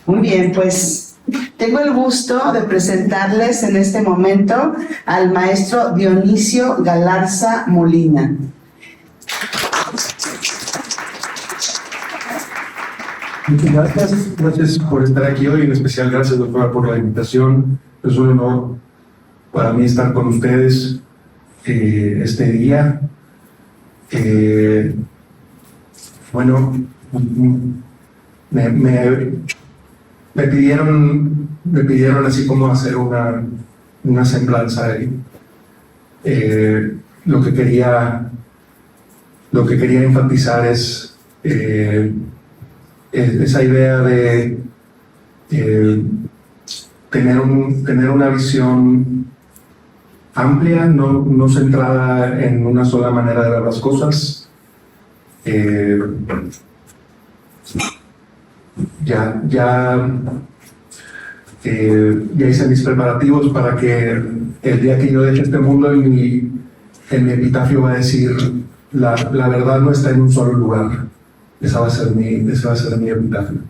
Muy bien, pues tengo el gusto de presentarles en este momento al maestro Dionisio Galarza Molina. Muchas gracias por estar aquí hoy, en especial gracias, doctora, por la invitación. Es un honor para mí estar con ustedes este día. Bueno, me pidieron así como hacer una semblanza de lo que quería enfatizar es esa idea de tener una visión amplia, no centrada en una sola manera de ver las cosas. Ya hice mis preparativos para que el día que yo deje este mundo en mi epitafio va a decir la verdad no está en un solo lugar. Esa va a ser mi epitafio.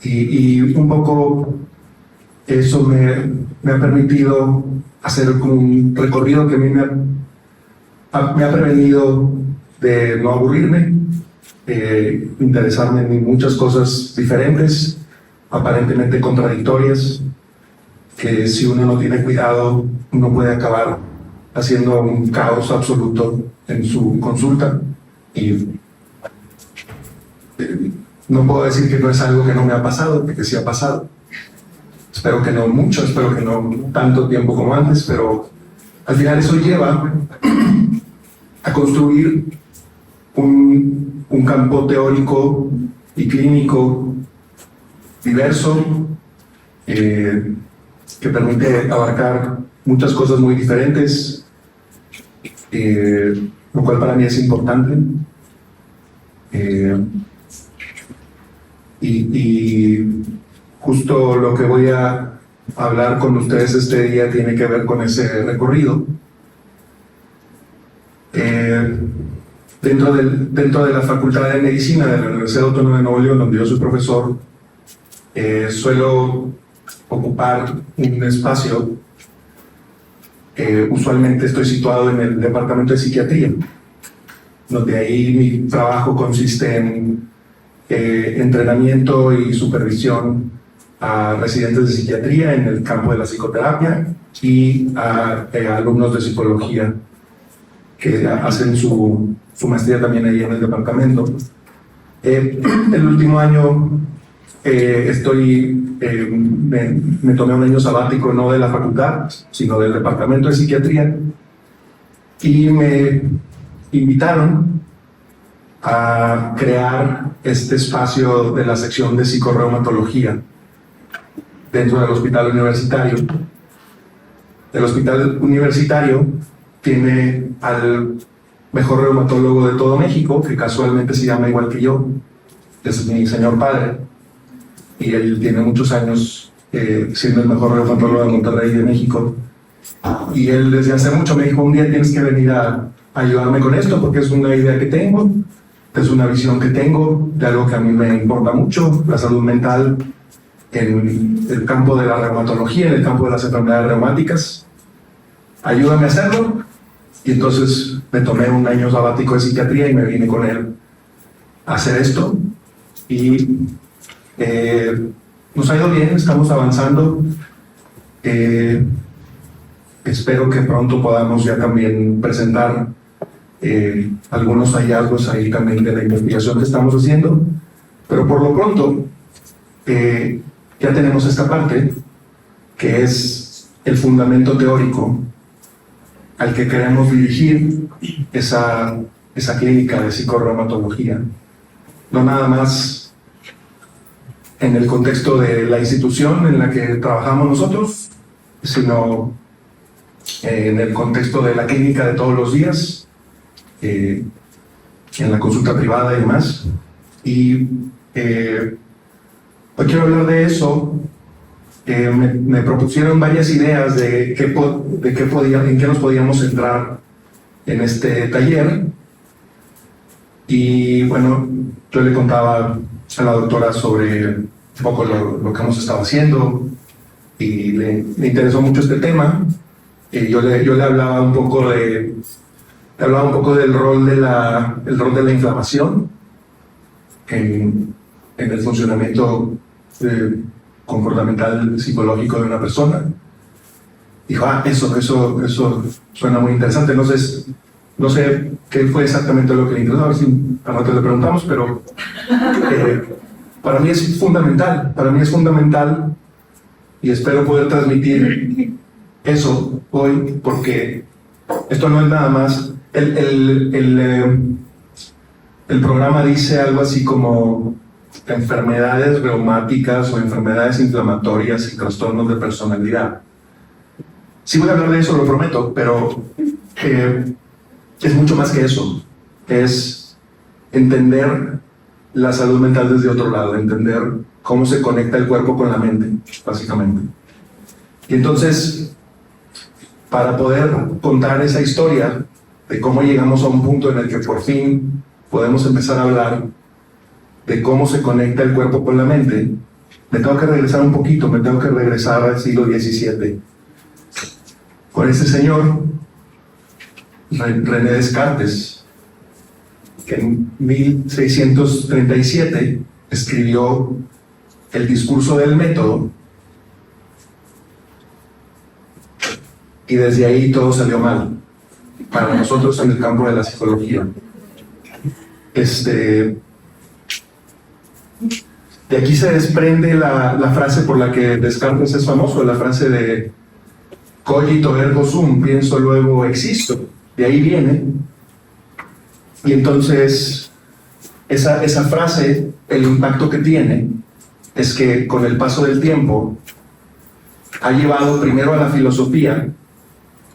Y un poco eso me ha permitido hacer como un recorrido que a mí me ha prevenido de no aburrirme, interesarme en muchas cosas diferentes, aparentemente contradictorias, que si uno no tiene cuidado, uno puede acabar haciendo un caos absoluto en su consulta. Y no puedo decir que no es algo que no me ha pasado, porque sí ha pasado. Espero que no mucho, espero que no tanto tiempo como antes, pero al final eso lleva a construir un campo teórico y clínico diverso que permite abarcar muchas cosas muy diferentes, lo cual para mí es importante. Y justo lo que voy a hablar con ustedes este día tiene que ver con ese recorrido. Dentro de la Facultad de Medicina de la Universidad Autónoma de Nuevo León, donde yo soy profesor, suelo ocupar un espacio. Usualmente estoy situado en el departamento de psiquiatría, donde ahí mi trabajo consiste en entrenamiento y supervisión a residentes de psiquiatría en el campo de la psicoterapia y a alumnos de psicología que hacen su maestría también ahí en el departamento. El último año me tomé un año sabático, no de la facultad, sino del departamento de psiquiatría, y me invitaron a crear este espacio de la sección de psicorreumatología dentro del hospital universitario. El hospital universitario tiene al mejor reumatólogo de todo México, que casualmente se llama igual que yo, es mi señor padre, y él tiene muchos años siendo el mejor reumatólogo de Monterrey de México. Y él desde hace mucho me dijo, un día tienes que venir a ayudarme con esto, porque es una idea que tengo, es una visión que tengo de algo que a mí me importa mucho, la salud mental en el campo de la reumatología, en el campo de las enfermedades reumáticas. Ayúdame a hacerlo. Y entonces me tomé un año sabático de psiquiatría y me vine con él a hacer esto. Y nos ha ido bien, estamos avanzando. Espero que pronto podamos ya también presentar algunos hallazgos ahí también de la investigación que estamos haciendo. Pero por lo pronto, ya tenemos esta parte que es el fundamento teórico al que queremos dirigir esa clínica de psicorreumatología. No nada más en el contexto de la institución en la que trabajamos nosotros, sino en el contexto de la clínica de todos los días, en la consulta privada y demás. Y hoy quiero hablar de eso. Me propusieron varias ideas de en qué nos podíamos centrar en este taller. Y bueno, yo le contaba a la doctora sobre un poco lo que hemos estado haciendo y le interesó mucho este tema. Yo le hablaba un poco del rol de la inflamación en el funcionamiento comportamental psicológico de una persona. Dijo, eso suena muy interesante. No sé qué fue exactamente lo que le interesó, a ver si a rato le preguntamos, pero para mí es fundamental y espero poder transmitir eso hoy, porque esto no es nada más. El programa dice algo así como enfermedades reumáticas o enfermedades inflamatorias y trastornos de personalidad. Sí voy a hablar de eso, lo prometo, pero es mucho más que eso. Es entender la salud mental desde otro lado, entender cómo se conecta el cuerpo con la mente, básicamente. Y entonces, para poder contar esa historia de cómo llegamos a un punto en el que por fin podemos empezar a hablar de cómo se conecta el cuerpo con la mente, me tengo que regresar un poquito, me tengo que regresar al siglo XVII. Con este señor, René Descartes, que en 1637 escribió el discurso del método, y desde ahí todo salió mal para nosotros en el campo de la psicología. De aquí se desprende la frase por la que Descartes es famoso, la frase de cogito ergo sum, pienso luego existo. De ahí viene. Y entonces esa frase, el impacto que tiene es que con el paso del tiempo ha llevado primero a la filosofía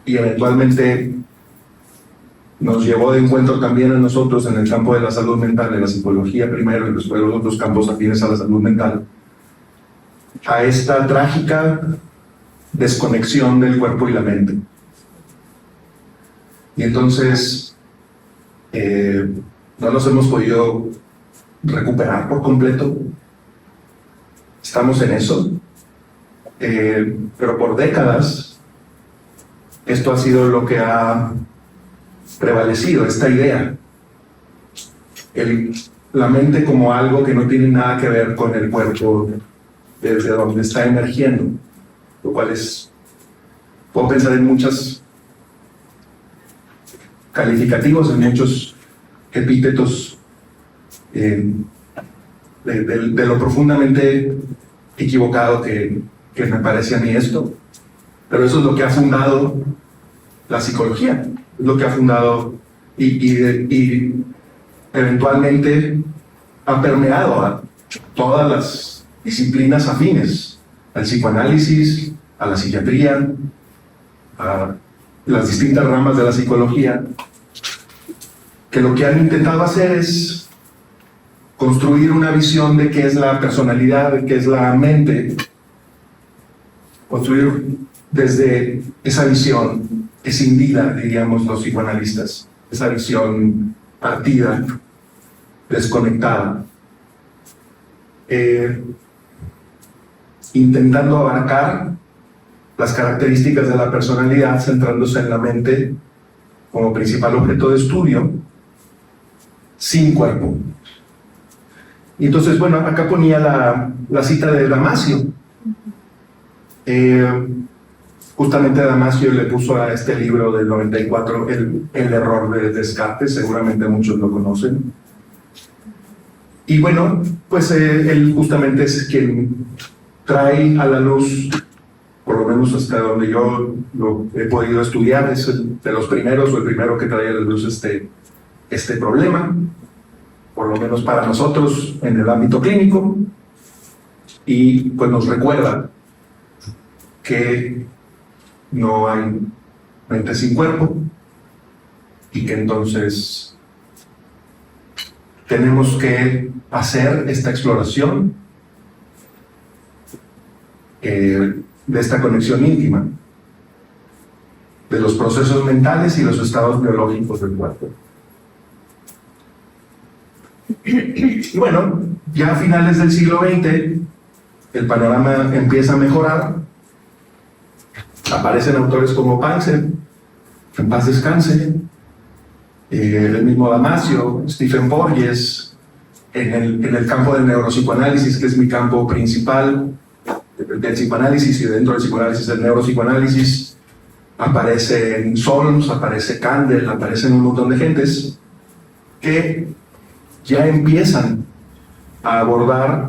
y eventualmente nos llevó de encuentro también a nosotros en el campo de la salud mental, de la psicología primero y después los otros campos afines a la salud mental, a esta trágica desconexión del cuerpo y la mente. Y entonces no nos hemos podido recuperar por completo. Estamos en eso, pero por décadas esto ha sido lo que ha prevalecido, esta idea. La mente como algo que no tiene nada que ver con el cuerpo desde donde está emergiendo, lo cual puedo pensar en muchos calificativos, en muchos epítetos de lo profundamente equivocado que me parece a mí esto. Pero eso es lo que ha fundado la psicología, es lo que ha fundado y eventualmente ha permeado a todas las disciplinas afines, al psicoanálisis, a la psiquiatría, a las distintas ramas de la psicología, que lo que han intentado hacer es construir una visión de qué es la personalidad, de qué es la mente, construir desde esa visión escindida, diríamos los psicoanalistas, esa visión partida, desconectada, intentando abarcar las características de la personalidad, centrándose en la mente como principal objeto de estudio, sin cuerpo. Y entonces, bueno, acá ponía la cita de Damasio. Justamente Damasio le puso a este libro del 94 el error de Descartes, seguramente muchos lo conocen. Y bueno, pues él justamente es quien trae a la luz, por lo menos hasta donde yo lo he podido estudiar, es de los primeros o el primero que trae a la luz este problema, por lo menos para nosotros en el ámbito clínico, y pues nos recuerda que no hay mente sin cuerpo y que entonces tenemos que hacer esta exploración de esta conexión íntima de los procesos mentales y los estados biológicos del cuerpo. Y bueno, ya a finales del siglo XX, el panorama empieza a mejorar. Aparecen autores como Panzer, en paz descanse, el mismo Damasio, Stephen Porges, en el campo del neuropsicoanálisis, que es mi campo principal, del psicoanálisis, y dentro del psicoanálisis, del neuropsicoanálisis, aparecen Solms, aparece Kandel, aparecen un montón de gentes que ya empiezan a abordar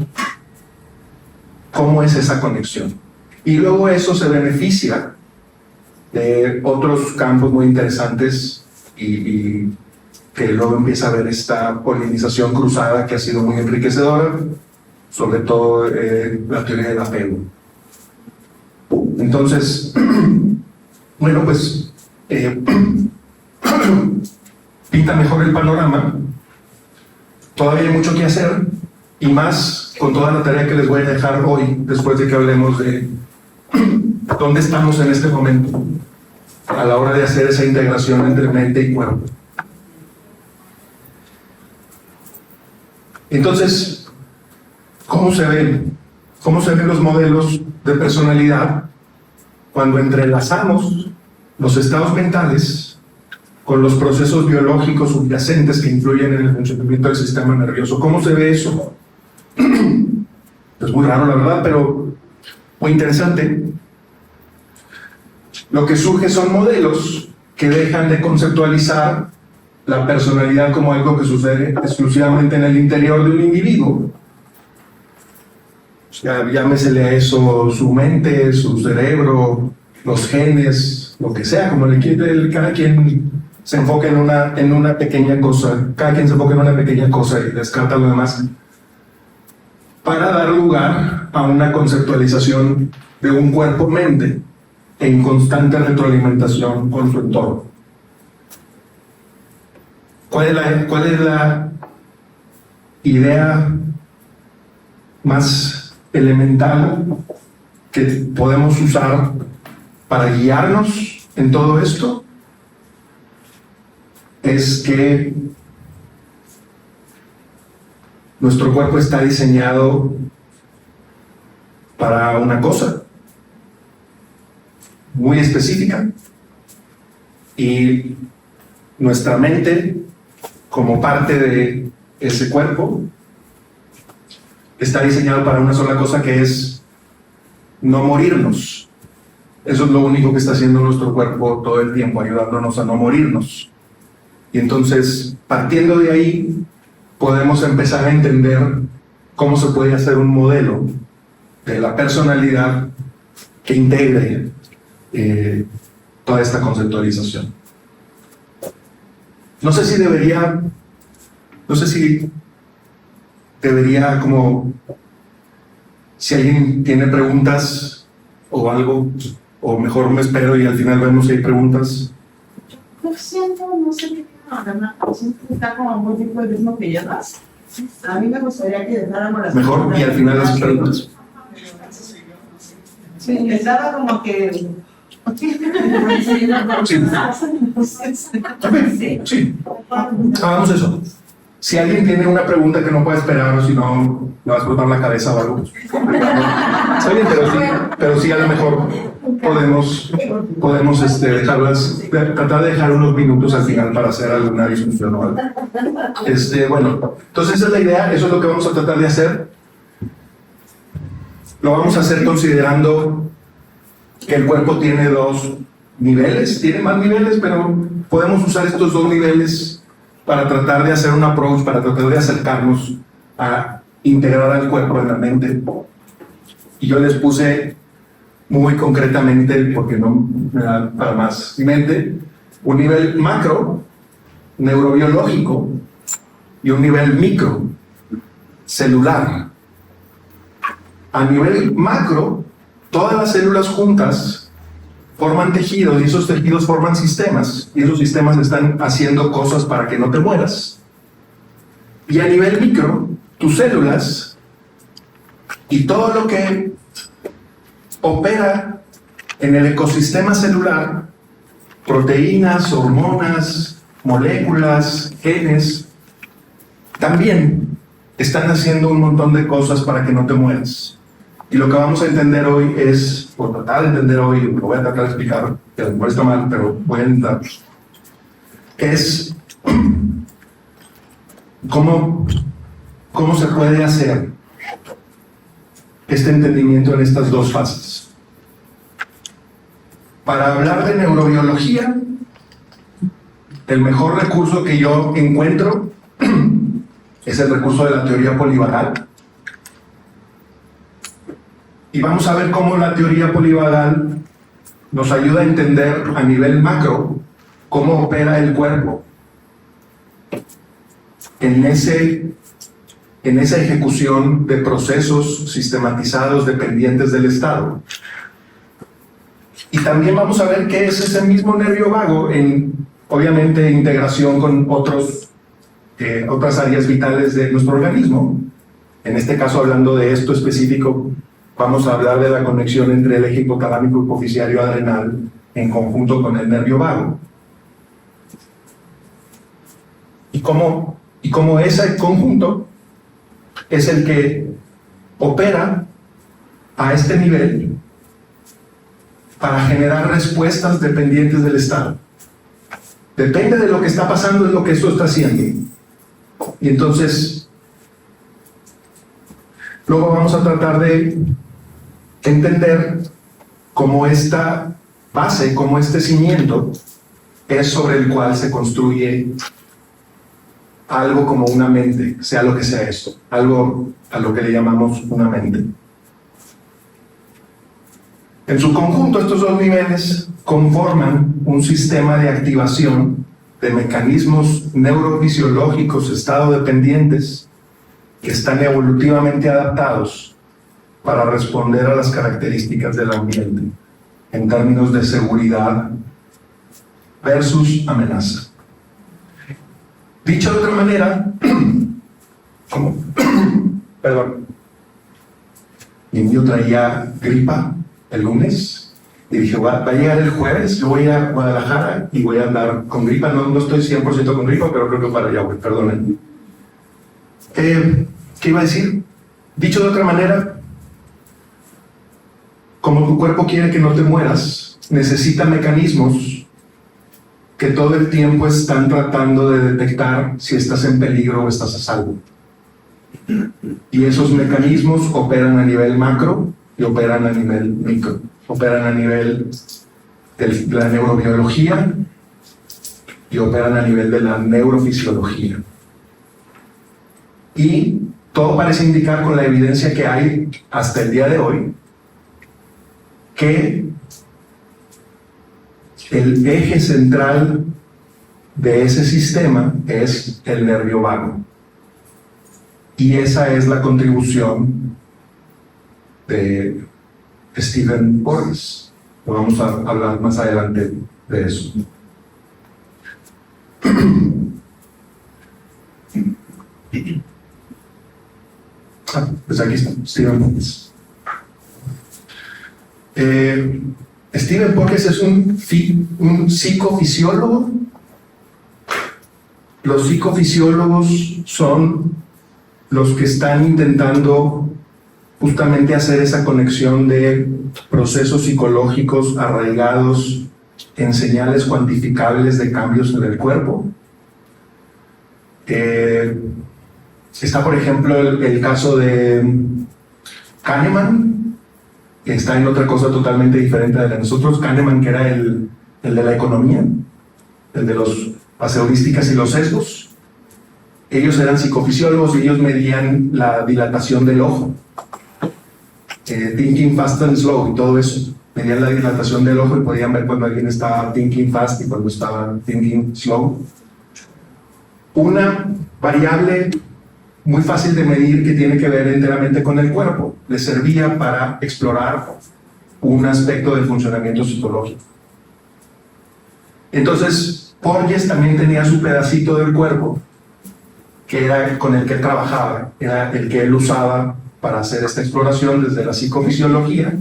cómo es esa conexión. Y luego eso se beneficia de otros campos muy interesantes y que luego empieza a haber esta polinización cruzada que ha sido muy enriquecedora, sobre todo la teoría del apego. Entonces, bueno, pues pinta mejor el panorama. Todavía hay mucho que hacer, y más con toda la tarea que les voy a dejar hoy, después de que hablemos de dónde estamos en este momento a la hora de hacer esa integración entre mente y cuerpo. Entonces, ¿cómo se ven los modelos de personalidad cuando entrelazamos los estados mentales con los procesos biológicos subyacentes que influyen en el funcionamiento del sistema nervioso? ¿Cómo se ve eso? Es muy raro, la verdad, pero muy interesante. Lo que surge son modelos que dejan de conceptualizar la personalidad como algo que sucede exclusivamente en el interior de un individuo. O sea, llámesele a eso su mente, su cerebro, los genes, lo que sea, como le quiere, cada quien se enfoca en una pequeña cosa, cada quien se enfoca en una pequeña cosa y descarta lo demás, para dar lugar a una conceptualización de un cuerpo-mente en constante retroalimentación con su entorno. ¿Cuál es la idea más elemental que podemos usar para guiarnos en todo esto? Es que nuestro cuerpo está diseñado para una cosa muy específica, y nuestra mente, como parte de ese cuerpo, está diseñado para una sola cosa, que es no morirnos. Eso es lo único que está haciendo nuestro cuerpo todo el tiempo, ayudándonos a no morirnos. Y entonces, partiendo de ahí, podemos empezar a entender cómo se puede hacer un modelo de la personalidad que integre toda esta conceptualización. No sé si debería, como, si alguien tiene preguntas o algo, o mejor me espero y al final vemos si hay preguntas. No sé qué está como muy tipo el mismo que llevas. A mí me gustaría que dejáramos las Mejor, y al final las preguntas. Sí, estaba como que... Sí. Sí. Hagamos eso. Si alguien tiene una pregunta que no puede esperar, o si no, le va a explotar la cabeza o algo. Está bien, pero sí a lo mejor podemos dejarlas, tratar de dejar unos minutos al final para hacer alguna discusión o algo. Bueno, entonces esa es la idea, eso es lo que vamos a tratar de hacer. Lo vamos a hacer considerando que el cuerpo tiene dos niveles, tiene más niveles, pero podemos usar estos dos niveles para tratar de hacer un approach, para tratar de acercarnos a integrar al cuerpo en la mente. Y yo les puse muy concretamente, porque no me da para más mi mente, un nivel macro, neurobiológico, y un nivel micro, celular. A nivel macro, todas las células juntas forman tejidos, y esos tejidos forman sistemas, y esos sistemas están haciendo cosas para que no te mueras. Y a nivel micro, tus células y todo lo que opera en el ecosistema celular, proteínas, hormonas, moléculas, genes, también están haciendo un montón de cosas para que no te mueras. Y lo que vamos a entender hoy es, o tratar de entender hoy, lo voy a tratar de explicar, que a lo mejor está mal, pero voy a intentar, es cómo se puede hacer este entendimiento en estas dos fases. Para hablar de neurobiología, el mejor recurso que yo encuentro es el recurso de la teoría polivagal. Y vamos a ver cómo la teoría polivagal nos ayuda a entender a nivel macro cómo opera el cuerpo en esa ejecución de procesos sistematizados dependientes del Estado. Y también vamos a ver qué es ese mismo nervio vago en, obviamente, integración con otras áreas vitales de nuestro organismo. En este caso, hablando de esto específico, vamos a hablar de la conexión entre el eje hipotalámico hipofisiario adrenal en conjunto con el nervio vago. Y cómo ese conjunto es el que opera a este nivel para generar respuestas dependientes del Estado. Depende de lo que está pasando, es lo que esto está haciendo. Y entonces, luego vamos a tratar de entender cómo esta base, cómo este cimiento es sobre el cual se construye algo como una mente, sea lo que sea esto, algo a lo que le llamamos una mente. En su conjunto, estos dos niveles conforman un sistema de activación de mecanismos neurofisiológicos estado-dependientes que están evolutivamente adaptados para responder a las características del ambiente en términos de seguridad versus amenaza. Dicho de otra manera, perdón, yo traía gripa el lunes y dije, va a llegar el jueves, yo voy a Guadalajara y voy a andar con gripa, no estoy 100% con gripa, pero creo que para allá voy, perdonen. ¿Qué iba a decir? Dicho de otra manera, como tu cuerpo quiere que no te mueras, necesita mecanismos que todo el tiempo están tratando de detectar si estás en peligro o estás a salvo. Y esos mecanismos operan a nivel macro y operan a nivel micro. Operan a nivel de la neurobiología y operan a nivel de la neurofisiología. Y todo parece indicar, con la evidencia que hay hasta el día de hoy, que el eje central de ese sistema es el nervio vago. Y esa es la contribución de Stephen Porges. Vamos a hablar más adelante de eso. Pues aquí está, Stephen Porges. Stephen Porges es un psicofisiólogo. Los psicofisiólogos son los que están intentando justamente hacer esa conexión de procesos psicológicos arraigados en señales cuantificables de cambios en el cuerpo. Está, por ejemplo, el caso de Kahneman, que está en otra cosa totalmente diferente de la de nosotros. Kahneman, que era el de la economía, el de las heurísticas y los sesgos. Ellos eran psicofisiólogos y ellos medían la dilatación del ojo. Thinking fast and slow y todo eso. Medían la dilatación del ojo y podían ver cuando alguien estaba thinking fast y cuando estaba thinking slow. Una variable muy fácil de medir que tiene que ver enteramente con el cuerpo. Le servía para explorar un aspecto del funcionamiento psicológico. Entonces, Porges también tenía su pedacito del cuerpo, que era con el que él trabajaba, era el que él usaba para hacer esta exploración desde la psicofisiología.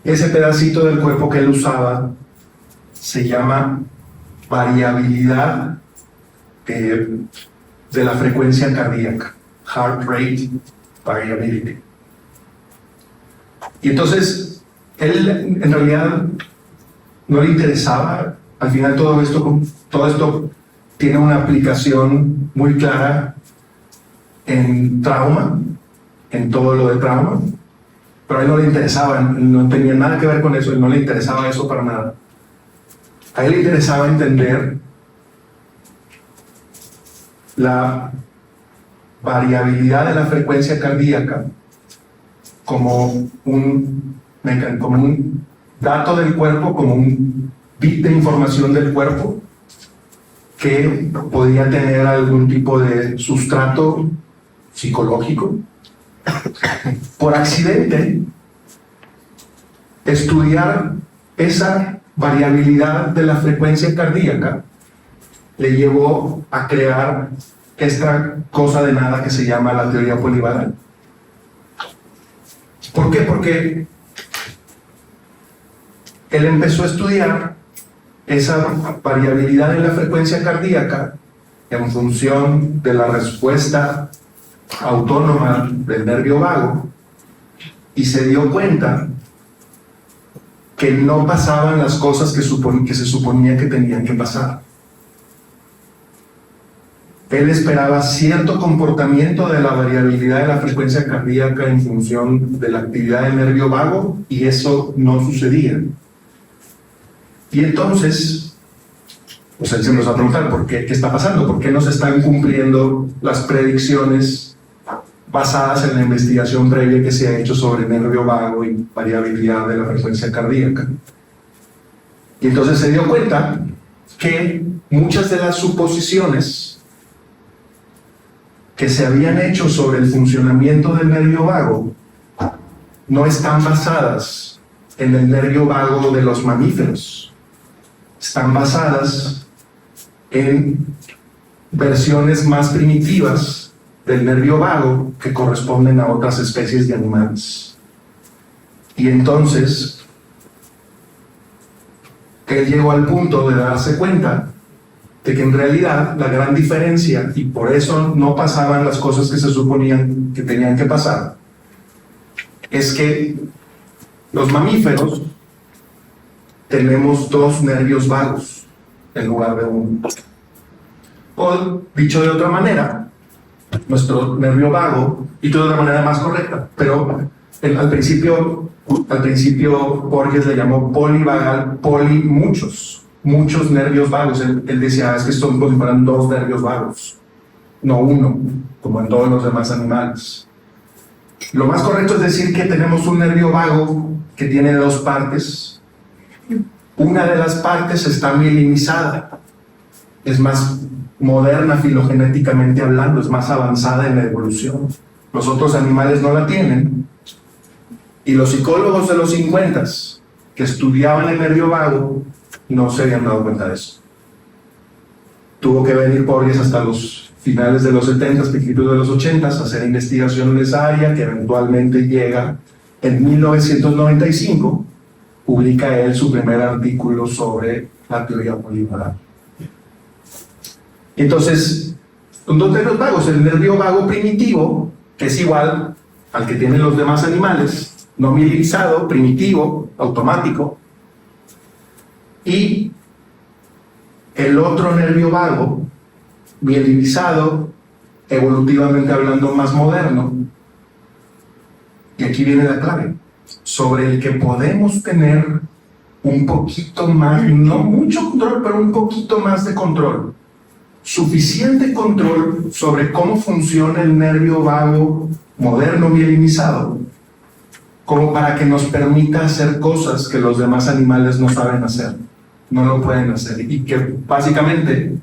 Ese pedacito del cuerpo que él usaba se llama variabilidad de la frecuencia cardíaca, heart rate variability. Y entonces, él en realidad no le interesaba, al final todo esto tiene una aplicación muy clara en trauma, en todo lo de trauma, pero a él no le interesaba, no tenía nada que ver con eso, no le interesaba eso para nada. A él le interesaba entender la variabilidad de la frecuencia cardíaca como un dato del cuerpo, como un bit de información del cuerpo que podía tener algún tipo de sustrato psicológico. Por accidente, estudiar esa variabilidad de la frecuencia cardíaca le llevó a crear esta cosa de nada que se llama la teoría polivagal. ¿Por qué? Porque él empezó a estudiar esa variabilidad en la frecuencia cardíaca en función de la respuesta autónoma del nervio vago y se dio cuenta que no pasaban las cosas que se suponía que tenían que pasar. Él esperaba cierto comportamiento de la variabilidad de la frecuencia cardíaca en función de la actividad del nervio vago y eso no sucedía. Y entonces, pues él se nos va a preguntar, ¿qué está pasando? ¿Por qué no se están cumpliendo las predicciones basadas en la investigación previa que se ha hecho sobre nervio vago y variabilidad de la frecuencia cardíaca? Y entonces se dio cuenta que muchas de las suposiciones que se habían hecho sobre el funcionamiento del nervio vago no están basadas en el nervio vago de los mamíferos. Están basadas en versiones más primitivas del nervio vago que corresponden a otras especies de animales. Y entonces, él llegó al punto de darse cuenta de que en realidad la gran diferencia, y por eso no pasaban las cosas que se suponían que tenían que pasar, es que los mamíferos tenemos dos nervios vagos en lugar de uno. O, dicho de otra manera, nuestro nervio vago, y de otra manera más correcta, pero al principio Borges le llamó polivagal, muchos nervios vagos. Él decía, es que son como si fueran dos nervios vagos, no uno, como en todos los demás animales. Lo más correcto es decir que tenemos un nervio vago que tiene dos partes. Una de las partes está mielinizada, es más moderna filogenéticamente hablando, es más avanzada en la evolución. Los otros animales no la tienen. Y los psicólogos de los 50 que estudiaban el nervio vago no se habían dado cuenta de eso. Tuvo que venir Borges hasta los finales de los 70, principios de los 80, a hacer investigación en esa área, que eventualmente llega en 1995, publica él su primer artículo sobre la teoría polivagal. Entonces, son dos nervios vagos, el nervio vago primitivo, que es igual al que tienen los demás animales, no mielinizado, primitivo, automático, y el otro nervio vago, mielinizado, evolutivamente hablando más moderno, y aquí viene la clave, sobre el que podemos tener un poquito más, no mucho control, pero un poquito más de control, suficiente control sobre cómo funciona el nervio vago moderno mielinizado, como para que nos permita hacer cosas que los demás animales no saben hacer, no lo pueden hacer, y que básicamente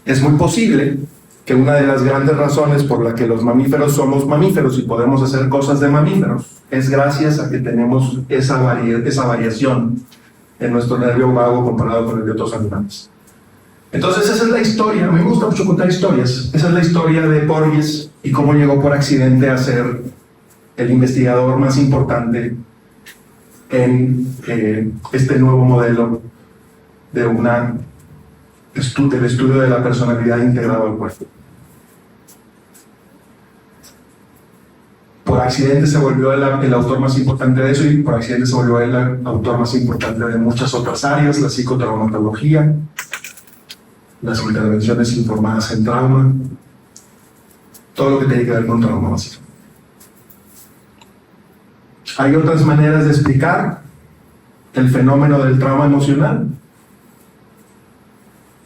es muy posible que una de las grandes razones por la que los mamíferos somos mamíferos y podemos hacer cosas de mamíferos es gracias a que tenemos esa variación en nuestro nervio vago comparado con el de otros animales. Entonces esa es la historia, me gusta mucho contar historias, esa es la historia de Borges y cómo llegó por accidente a ser el investigador más importante en este nuevo modelo de del estudio de la personalidad integrado al cuerpo. por accidente se volvió el autor más importante de eso y por accidente se volvió el autor más importante de muchas otras áreas, la psicotraumatología, las intervenciones informadas en trauma, todo lo que tiene que ver con trauma básico. Hay otras maneras de explicar el fenómeno del trauma emocional.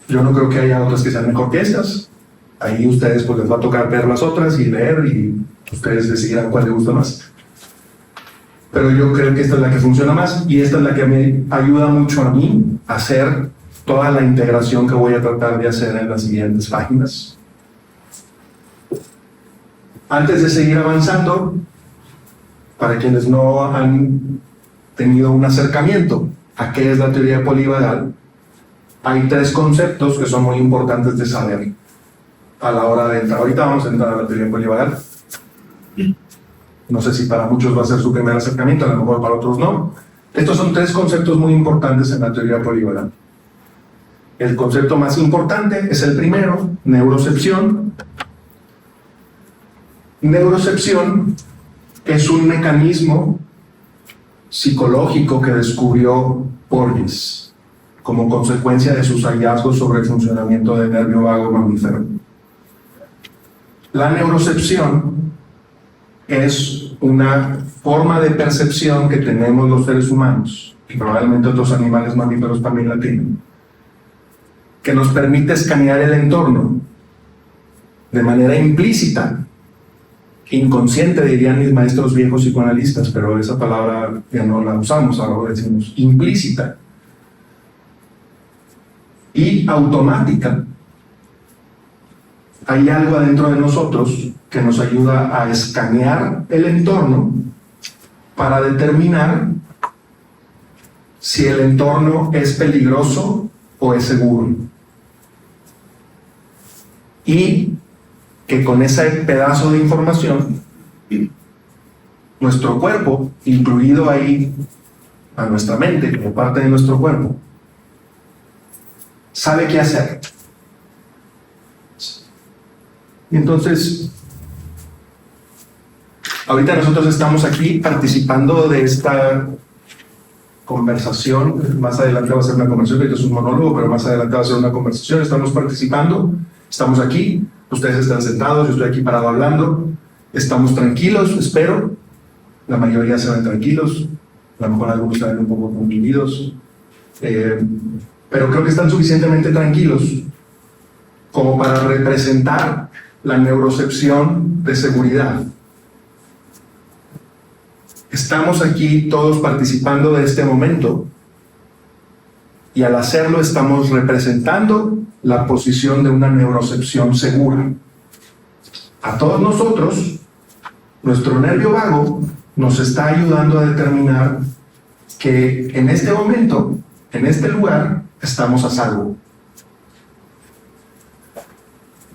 Yo no creo que haya otras que sean mejor que estas. Ahí ustedes pues les va a tocar ver las otras y leer y ustedes decidirán cuál les gusta más. Pero yo creo que esta es la que funciona más y esta es la que me ayuda mucho a mí a hacer toda la integración que voy a tratar de hacer en las siguientes páginas. Antes de seguir avanzando, para quienes no han tenido un acercamiento a qué es la teoría polivagal, hay 3 conceptos que son muy importantes de saber a la hora de entrar. Ahorita vamos a entrar a la teoría polivagal. No sé si para muchos va a ser su primer acercamiento, a lo mejor para otros no. Estos son 3 conceptos muy importantes en la teoría polivagal. El concepto más importante es el primero, neurocepción. Neurocepción es un mecanismo psicológico que descubrió Porges como consecuencia de sus hallazgos sobre el funcionamiento del nervio vago mamífero. La neurocepción es una forma de percepción que tenemos los seres humanos, y probablemente otros animales mamíferos también la tienen, que nos permite escanear el entorno de manera implícita, inconsciente dirían mis maestros viejos psicoanalistas, pero esa palabra ya no la usamos, ahora decimos implícita y automática. Hay algo adentro de nosotros que nos ayuda a escanear el entorno para determinar si el entorno es peligroso o es seguro. Y que con ese pedazo de información, nuestro cuerpo, incluido ahí a nuestra mente como parte de nuestro cuerpo, sabe qué hacer. Y entonces, ahorita nosotros estamos aquí participando de esta conversación. Más adelante va a ser una conversación, que es un monólogo, pero más adelante va a ser una conversación. Estamos participando, estamos aquí, ustedes están sentados, yo estoy aquí parado hablando, estamos tranquilos, espero. La mayoría se ven tranquilos, a lo mejor algunos se ven un poco confundidos, pero creo que están suficientemente tranquilos como para representar la neurocepción de seguridad. Estamos aquí todos participando de este momento y al hacerlo estamos representando la posición de una neurocepción segura. A todos nosotros, nuestro nervio vago nos está ayudando a determinar que en este momento, en este lugar, estamos a salvo.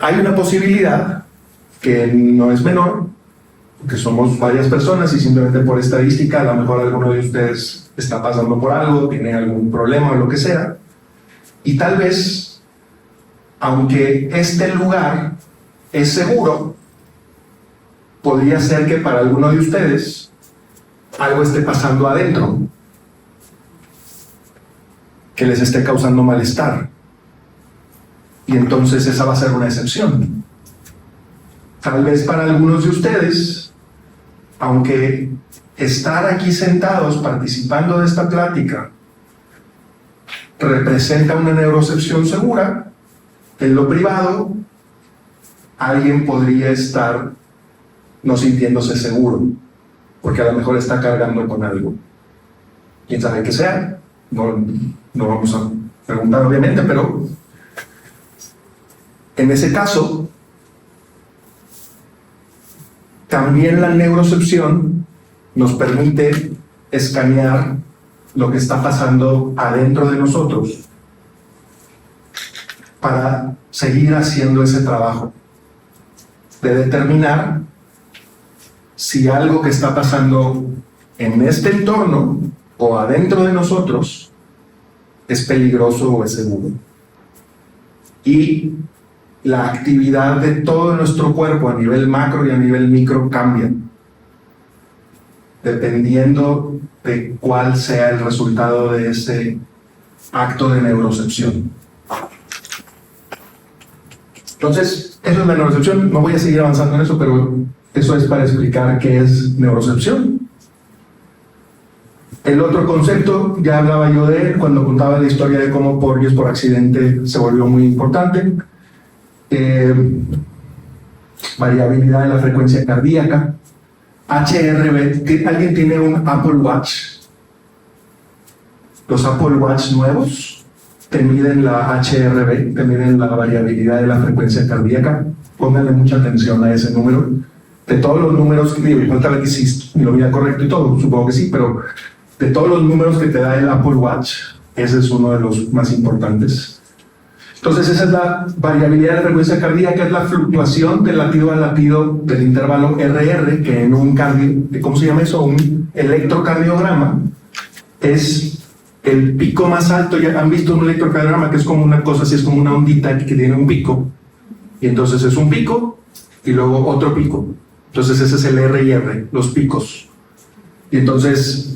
Hay una posibilidad que no es menor, porque somos varias personas y simplemente por estadística, a lo mejor alguno de ustedes está pasando por algo, tiene algún problema o lo que sea, y tal vez, aunque este lugar es seguro, podría ser que para alguno de ustedes algo esté pasando adentro, que les esté causando malestar. Y entonces esa va a ser una excepción. Tal vez para algunos de ustedes, aunque estar aquí sentados participando de esta plática representa una neurocepción segura, en lo privado alguien podría estar no sintiéndose seguro, porque a lo mejor está cargando con algo. ¿Quién sabe qué sea? No vamos a preguntar obviamente, pero en ese caso, también la neurocepción nos permite escanear lo que está pasando adentro de nosotros para seguir haciendo ese trabajo de determinar si algo que está pasando en este entorno o adentro de nosotros es peligroso o es seguro. Y la actividad de todo nuestro cuerpo a nivel macro y a nivel micro cambia dependiendo de cuál sea el resultado de ese acto de neurocepción. Entonces, eso es la neurocepción. No voy a seguir avanzando en eso, pero eso es para explicar qué es neurocepción. El otro concepto, ya hablaba yo de él cuando contaba la historia de cómo Porges por accidente se volvió muy importante. Variabilidad de la frecuencia cardíaca. HRV. ¿Alguien tiene un Apple Watch? Los Apple Watch nuevos te miden la HRV, te miden la variabilidad de la frecuencia cardíaca. Pónganle mucha atención a ese número. De todos los números, digo, falta ver si lo mira correcto y todo, supongo que sí, pero de todos los números que te da el Apple Watch, ese es uno de los más importantes. Entonces, esa es la variabilidad de la frecuencia cardíaca, es la fluctuación del latido a latido del intervalo RR, que en un ¿cómo se llama eso? Un electrocardiograma, es el pico más alto. Ya han visto un electrocardiograma que es como una cosa así, es como una ondita que tiene un pico, y entonces es un pico y luego otro pico. Entonces ese es el R y R, los picos. Y entonces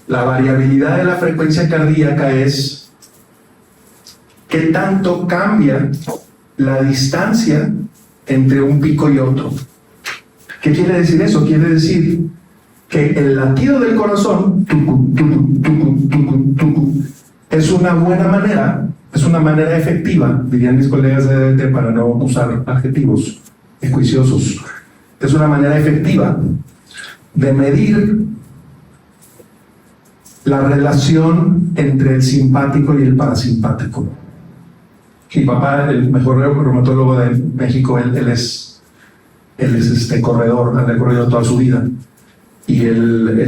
la variabilidad de la frecuencia cardíaca es qué tanto cambia la distancia entre un pico y otro. ¿Qué quiere decir eso? Quiere decir que el latido del corazón es una buena manera, es una manera efectiva, dirían mis colegas de DDT para no usar adjetivos juiciosos, es una manera efectiva de medir la relación entre el simpático y el parasimpático. Mi papá, el mejor reumatólogo de México, él es corredor, ha recorrido toda su vida, y él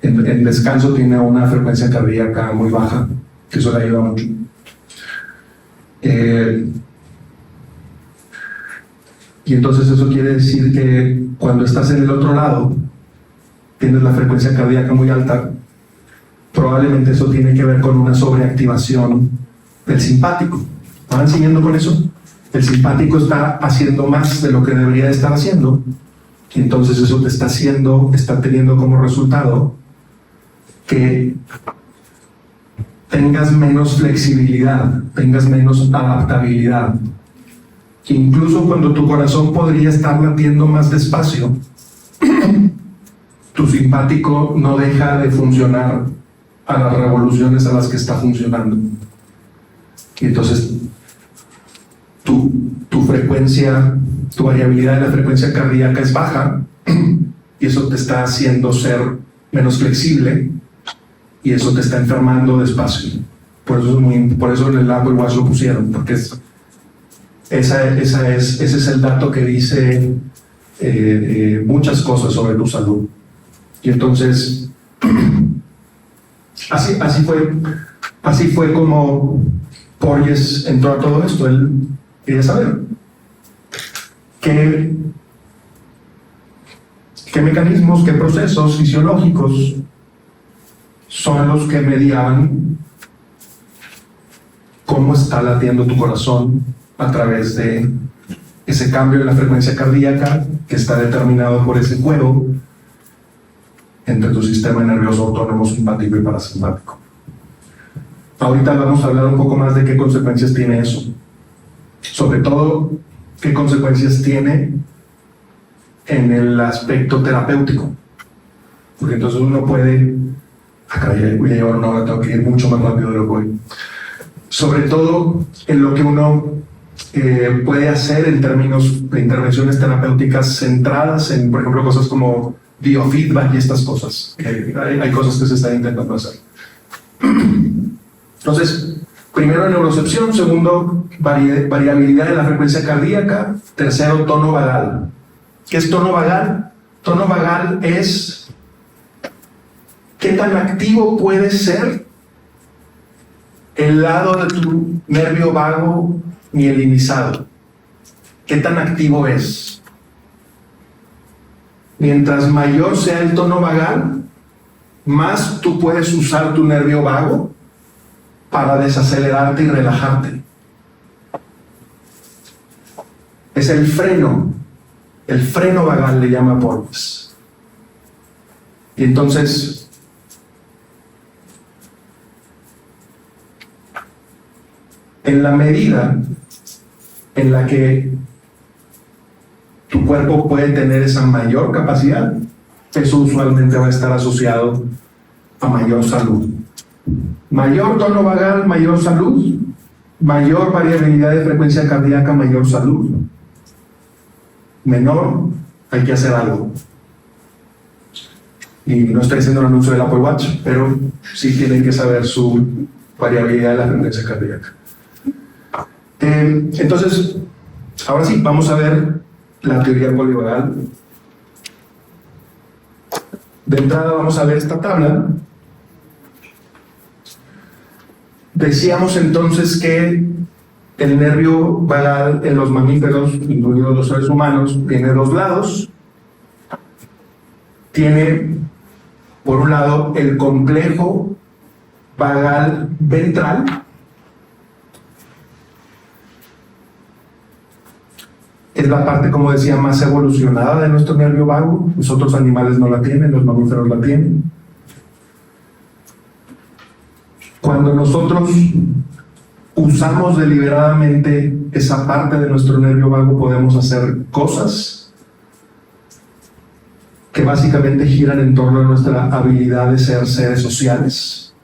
en descanso tiene una frecuencia cardíaca muy baja, que eso le ayuda mucho. Y entonces eso quiere decir que cuando estás en el otro lado, tienes la frecuencia cardíaca muy alta, probablemente eso tiene que ver con una sobreactivación del simpático. ¿Van siguiendo con eso? El simpático está haciendo más de lo que debería de estar haciendo, y entonces eso te está teniendo como resultado que tengas menos flexibilidad, tengas menos adaptabilidad. Que incluso cuando tu corazón podría estar latiendo más despacio, tu simpático no deja de funcionar a las revoluciones a las que está funcionando. Y entonces tu frecuencia, tu variabilidad de la frecuencia cardíaca es baja, y eso te está haciendo ser menos flexible, y eso te está enfermando despacio. Por eso en el Apple Watch lo pusieron, porque ese es el dato que dice muchas cosas sobre tu salud. Y entonces así fue como Porges entró a todo esto. Él quería saber qué mecanismos, qué procesos fisiológicos son los que mediaban cómo está latiendo tu corazón a través de ese cambio en la frecuencia cardíaca que está determinado por ese juego entre tu sistema nervioso autónomo simpático y parasimpático. Ahorita vamos a hablar un poco más de qué consecuencias tiene eso, sobre todo qué consecuencias tiene en el aspecto terapéutico, porque entonces uno puede, voy a llevar una hora, tengo que ir mucho más rápido de lo que voy, sobre todo en lo que uno puede hacer en términos de intervenciones terapéuticas centradas en, por ejemplo, cosas como biofeedback y estas cosas. Hay cosas que se están intentando hacer. Entonces, primero neurocepción, segundo variabilidad de la frecuencia cardíaca, tercero tono vagal. ¿Qué es tono vagal? Tono vagal es qué tan activo puede ser el lado de tu nervio vago mielinizado. ¿Qué tan activo es? Mientras mayor sea el tono vagal, más tú puedes usar tu nervio vago para desacelerarte y relajarte. Es el freno El freno vagal le llama Porges. Y entonces, en la medida en la que tu cuerpo puede tener esa mayor capacidad, eso usualmente va a estar asociado a mayor salud. Mayor tono vagal, mayor salud. Mayor variabilidad de frecuencia cardíaca, mayor salud. Menor, hay que hacer algo. Y no estoy haciendo el anuncio del Apple Watch, pero sí tienen que saber su variabilidad de la frecuencia cardíaca. Entonces, ahora sí, vamos a ver la teoría polivagal. De entrada vamos a ver esta tabla. Decíamos entonces que el nervio vagal en los mamíferos, incluidos los seres humanos, tiene dos lados. Tiene, por un lado, el complejo vagal ventral. Es la parte, como decía, más evolucionada de nuestro nervio vago. Los otros animales no la tienen, los mamíferos la tienen. Cuando nosotros usamos deliberadamente esa parte de nuestro nervio vago, podemos hacer cosas que básicamente giran en torno a nuestra habilidad de ser seres sociales,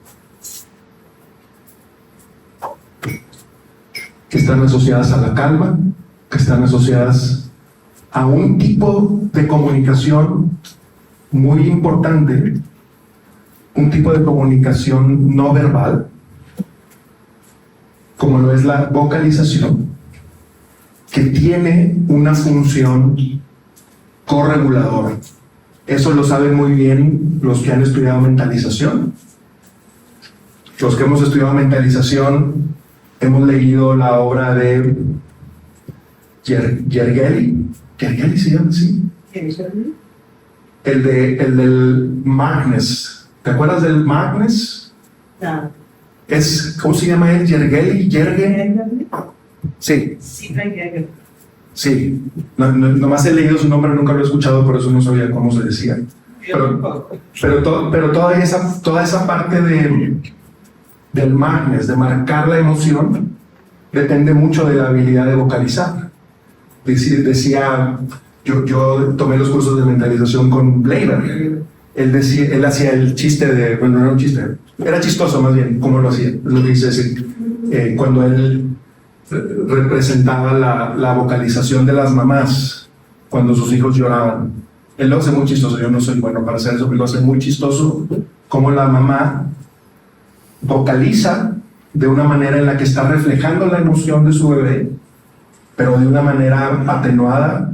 que están asociadas a la calma, que están asociadas a un tipo de comunicación muy importante, un tipo de comunicación no verbal, como lo es la vocalización, que tiene una función correguladora. Eso lo saben muy bien los que han estudiado mentalización. Los que hemos estudiado mentalización hemos leído la obra de Gergely. ¿Gergely se llama así? El del Magnus. ¿Te acuerdas del Magnus? No. ¿Cómo se llama él? ¿Gergely? Sí. Sí. Nomás he leído su nombre, nunca lo he escuchado, por eso no sabía cómo se decía. Pero toda esa parte del Magnus, de marcar la emoción, depende mucho de la habilidad de vocalizar. Decía, yo tomé los cursos de mentalización con Bleiber. Él hacía el chiste de, bueno, no era un chiste, era chistoso más bien, cómo lo hacía, es lo que dice decir, cuando él representaba la vocalización de las mamás cuando sus hijos lloraban. Él lo hace muy chistoso, yo no soy bueno para hacer eso, pero lo hace muy chistoso, como la mamá vocaliza de una manera en la que está reflejando la emoción de su bebé, pero de una manera atenuada,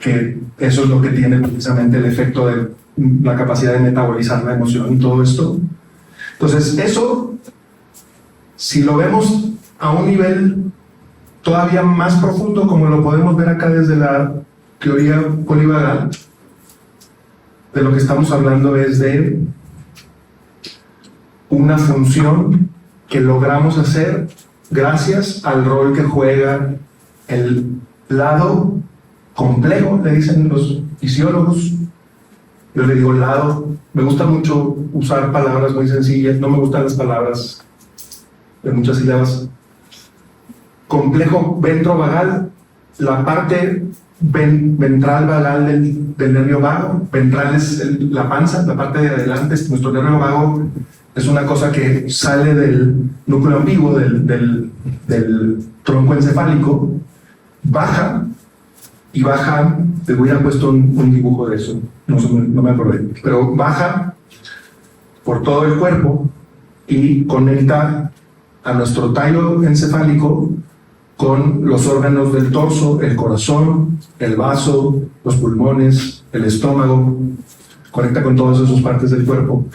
que eso es lo que tiene precisamente el efecto de la capacidad de metabolizar la emoción y todo esto. Entonces, eso, si lo vemos a un nivel todavía más profundo, como lo podemos ver acá desde la teoría polivagal, de lo que estamos hablando es de una función que logramos hacer gracias al rol que juega el lado complejo, le dicen los fisiólogos. Yo le digo lado. Me gusta mucho usar palabras muy sencillas, no me gustan las palabras de muchas sílabas. Complejo ventrovagal, la parte ventral vagal del nervio vago. Ventral es la panza, la parte de adelante. Nuestro nervio vago es una cosa que sale del núcleo ambiguo, del tronco encefálico, baja y baja. Te hubiera puesto un dibujo de eso, no me acordé, pero baja por todo el cuerpo y conecta a nuestro tallo encefálico con los órganos del torso, el corazón, el vaso, los pulmones, el estómago, conecta con todas esas partes del cuerpo,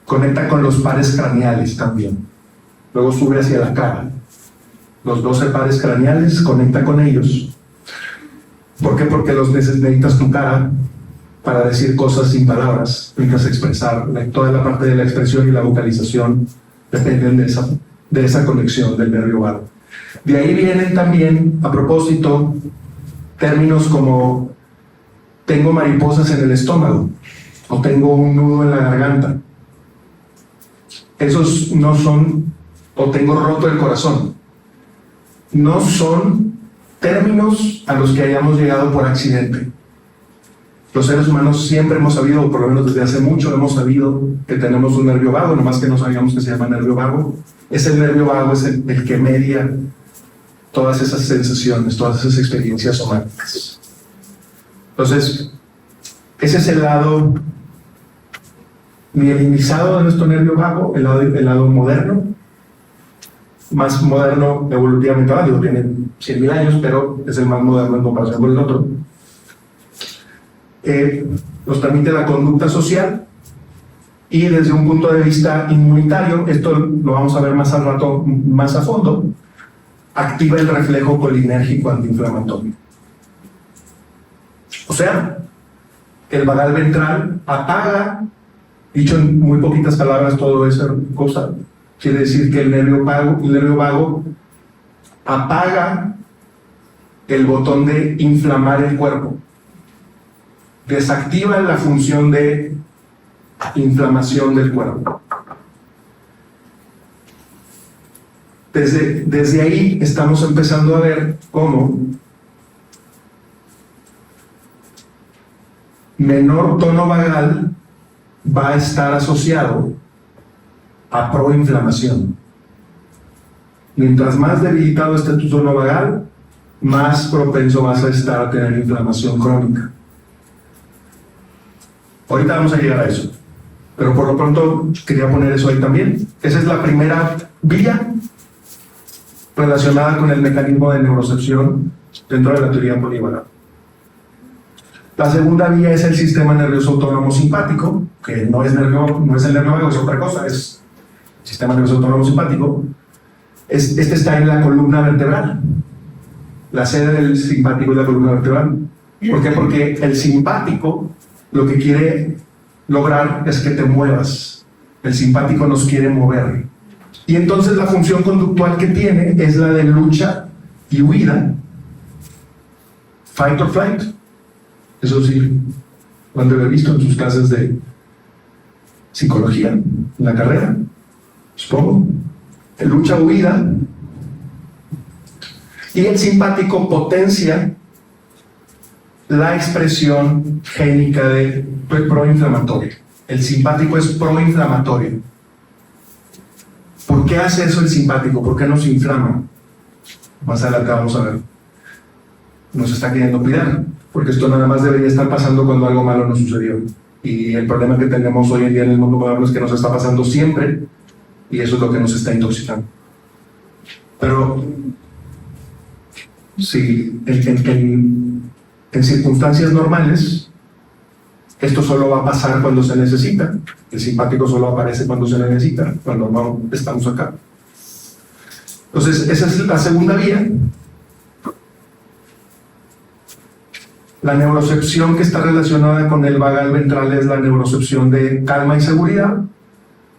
conecta con los pares craneales también, luego sube hacia la cara, los 12 pares craneales, conecta con ellos. ¿Por qué? Porque los necesitas tu cara para decir cosas sin palabras, necesitas expresar, toda la parte de la expresión y la vocalización dependen de esa conexión del nervio vago. De ahí vienen también, a propósito, términos como tengo mariposas en el estómago o tengo un nudo en la garganta. Esos no son, o tengo roto el corazón. No son términos a los que hayamos llegado por accidente. Los seres humanos siempre hemos sabido, o por lo menos desde hace mucho hemos sabido que tenemos un nervio vago, nomás que no sabíamos que se llama nervio vago. Ese nervio vago es el que media todas esas sensaciones, todas esas experiencias somáticas. Entonces, ese es el lado mielinizado de nuestro nervio vago, el lado moderno, más moderno evolutivamente hablando, tiene 100.000 años, pero es el más moderno en comparación con el otro. Nos permite la conducta social y desde un punto de vista inmunitario, esto lo vamos a ver más al rato, más a fondo, activa el reflejo colinérgico antiinflamatorio. O sea, el vagal ventral apaga, dicho en muy poquitas palabras todo esa cosa, quiere decir que el nervio vago apaga el botón de inflamar el cuerpo, desactiva la función de inflamación del cuerpo. Desde ahí estamos empezando a ver cómo menor tono vagal va a estar asociado a proinflamación. Mientras más debilitado esté tu tono vagal, más propenso vas a estar a tener inflamación crónica. Ahorita vamos a llegar a eso, pero por lo pronto quería poner eso ahí también. Esa es la primera vía relacionada con el mecanismo de neurocepción dentro de la teoría polivagal. La segunda vía es el sistema nervioso autónomo simpático, que no es el nervio vago, es otra cosa, es el sistema nervioso autónomo simpático. Este está en la columna vertebral. La sede del simpático es la columna vertebral. ¿Por qué? Porque el simpático lo que quiere lograr es que te muevas. El simpático nos quiere mover. Y entonces la función conductual que tiene es la de lucha y huida. Fight or flight. Eso sí, lo han de haber visto en sus clases de psicología, en la carrera, supongo. Lucha o huida. Y el simpático potencia la expresión génica de proinflamatorio. El simpático es proinflamatorio. ¿Por qué hace eso el simpático? ¿Por qué nos inflama? Más adelante vamos a ver. Nos está queriendo cuidar, porque esto nada más debería estar pasando cuando algo malo nos sucedió. Y el problema que tenemos hoy en día en el mundo moderno es que nos está pasando siempre, y eso es lo que nos está intoxicando. Pero si en circunstancias normales, esto solo va a pasar cuando se necesita. El simpático solo aparece cuando se necesita, cuando no estamos acá. Entonces, esa es la segunda vía. La neurocepción que está relacionada con el vagal ventral es la neurocepción de calma y seguridad.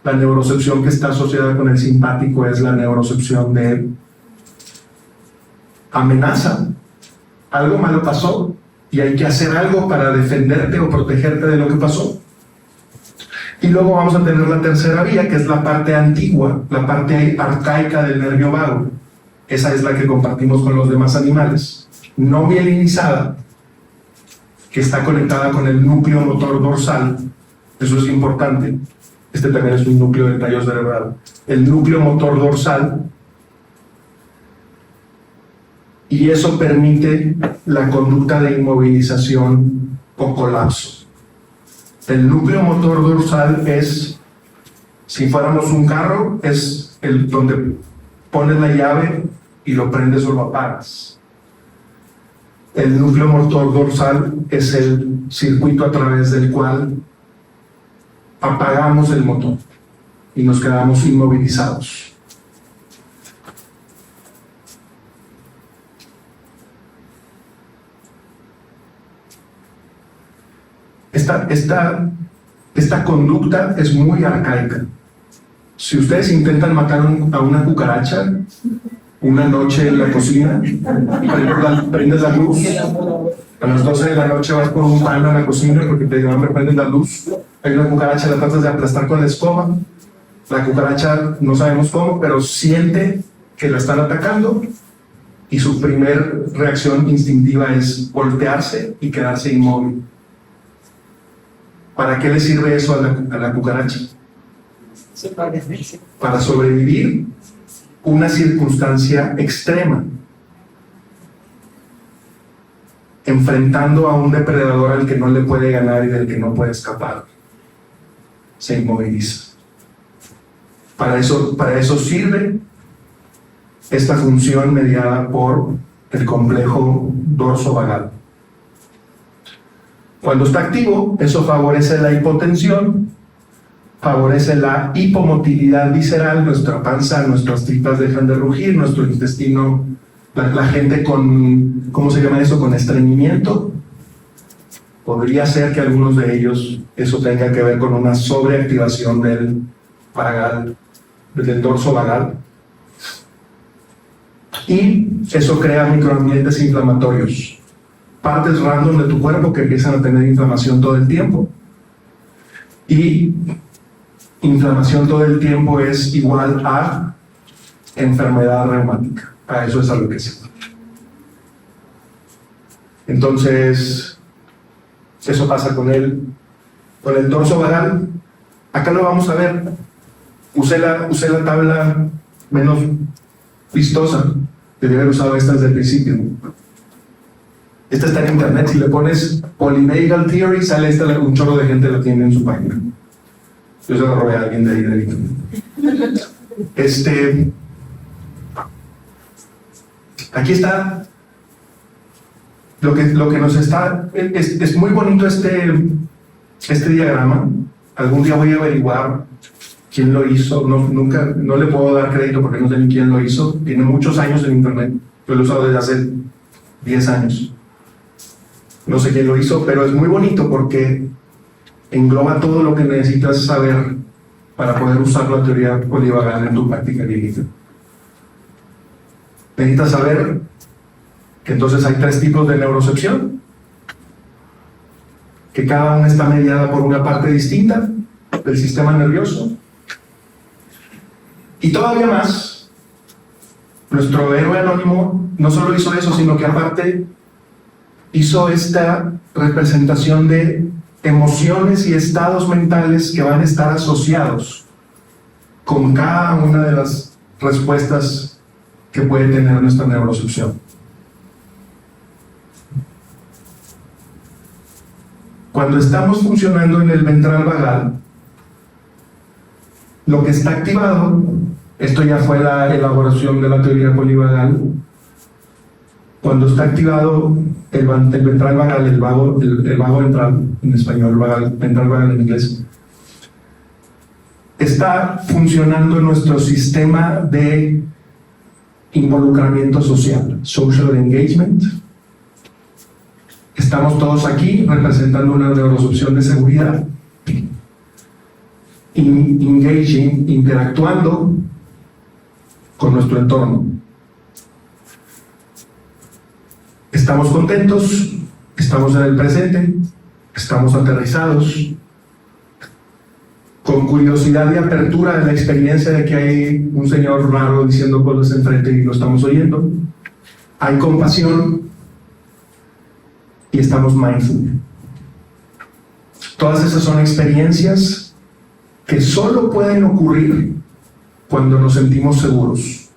La neurocepción que está asociada con el simpático es la neurocepción de amenaza. Algo malo pasó y hay que hacer algo para defenderte o protegerte de lo que pasó. Y luego vamos a tener la tercera vía, que es la parte antigua, la parte arcaica del nervio vago. Esa es la que compartimos con los demás animales, no mielinizada, que está conectada con el núcleo motor dorsal. Eso es importante. Este también es un núcleo del tallo cerebral. El núcleo motor dorsal. Y eso permite la conducta de inmovilización o colapso. El núcleo motor dorsal es, si fuéramos un carro, es el donde pones la llave y lo prendes o lo apagas. El núcleo motor dorsal es el circuito a través del cual apagamos el motor y nos quedamos inmovilizados. Esta conducta es muy arcaica. Si ustedes intentan matar a una cucaracha una noche en la cocina, prendes la luz A las 12 de la noche vas por un pan a la cocina porque te dio hambre, prendes la luz, hay una cucaracha, la tratas de aplastar con la escoba, la cucaracha no sabemos cómo, pero siente que la están atacando y su primer reacción instintiva es voltearse y quedarse inmóvil. ¿Para qué le sirve eso a la cucaracha? Para sobrevivir una circunstancia extrema, enfrentando a un depredador al que no le puede ganar y del que no puede escapar. Se inmoviliza. Para eso sirve esta función mediada por el complejo dorso vagal. Cuando está activo, eso favorece la hipotensión, favorece la hipomotilidad visceral, nuestra panza, nuestras tripas dejan de rugir, nuestro intestino, la gente con, ¿cómo se llama eso?, con estreñimiento. Podría ser que algunos de ellos eso tenga que ver con una sobreactivación del vagal, del dorso vagal. Y eso crea microambientes inflamatorios, partes random de tu cuerpo que empiezan a tener inflamación todo el tiempo. Y inflamación todo el tiempo es igual a enfermedad reumática. A eso es a lo que sirve. Entonces, eso pasa con el dorso vagal. Acá lo vamos a ver. Usé la tabla menos vistosa. Debería haber usado esta desde el principio. Esta está en internet. Si le pones Polyvagal Theory, sale esta, un chorro de gente la tiene en su página. Yo se lo robé a alguien de ahí. Aquí está lo que nos está. Es muy bonito este diagrama. Algún día voy a averiguar quién lo hizo. No le puedo dar crédito porque no sé ni quién lo hizo. Tiene muchos años en internet. Yo lo he usado desde hace 10 años. No sé quién lo hizo, pero es muy bonito porque engloba todo lo que necesitas saber para poder usar la teoría polivagal en tu práctica clínica. Necesitas saber que entonces hay 3 tipos de neurocepción, que cada una está mediada por una parte distinta del sistema nervioso. Y todavía más, nuestro héroe anónimo no solo hizo eso, sino que aparte hizo esta representación de emociones y estados mentales que van a estar asociados con cada una de las respuestas que puede tener nuestra neurocepción. Cuando estamos funcionando en el ventral vagal, lo que está activado, esto ya fue la elaboración de la teoría polivagal, cuando está activado el ventral vagal, el vago ventral en español, ventral vagal en inglés, está funcionando nuestro sistema de involucramiento social, social engagement. Estamos todos aquí representando una neurocepción de seguridad, engaging, interactuando con nuestro entorno. Estamos contentos, estamos en el presente, estamos aterrizados, con curiosidad y apertura de la experiencia de que hay un señor raro diciendo cosas enfrente y lo estamos oyendo. Hay compasión y estamos mindful. Todas esas son experiencias que solo pueden ocurrir cuando nos sentimos seguros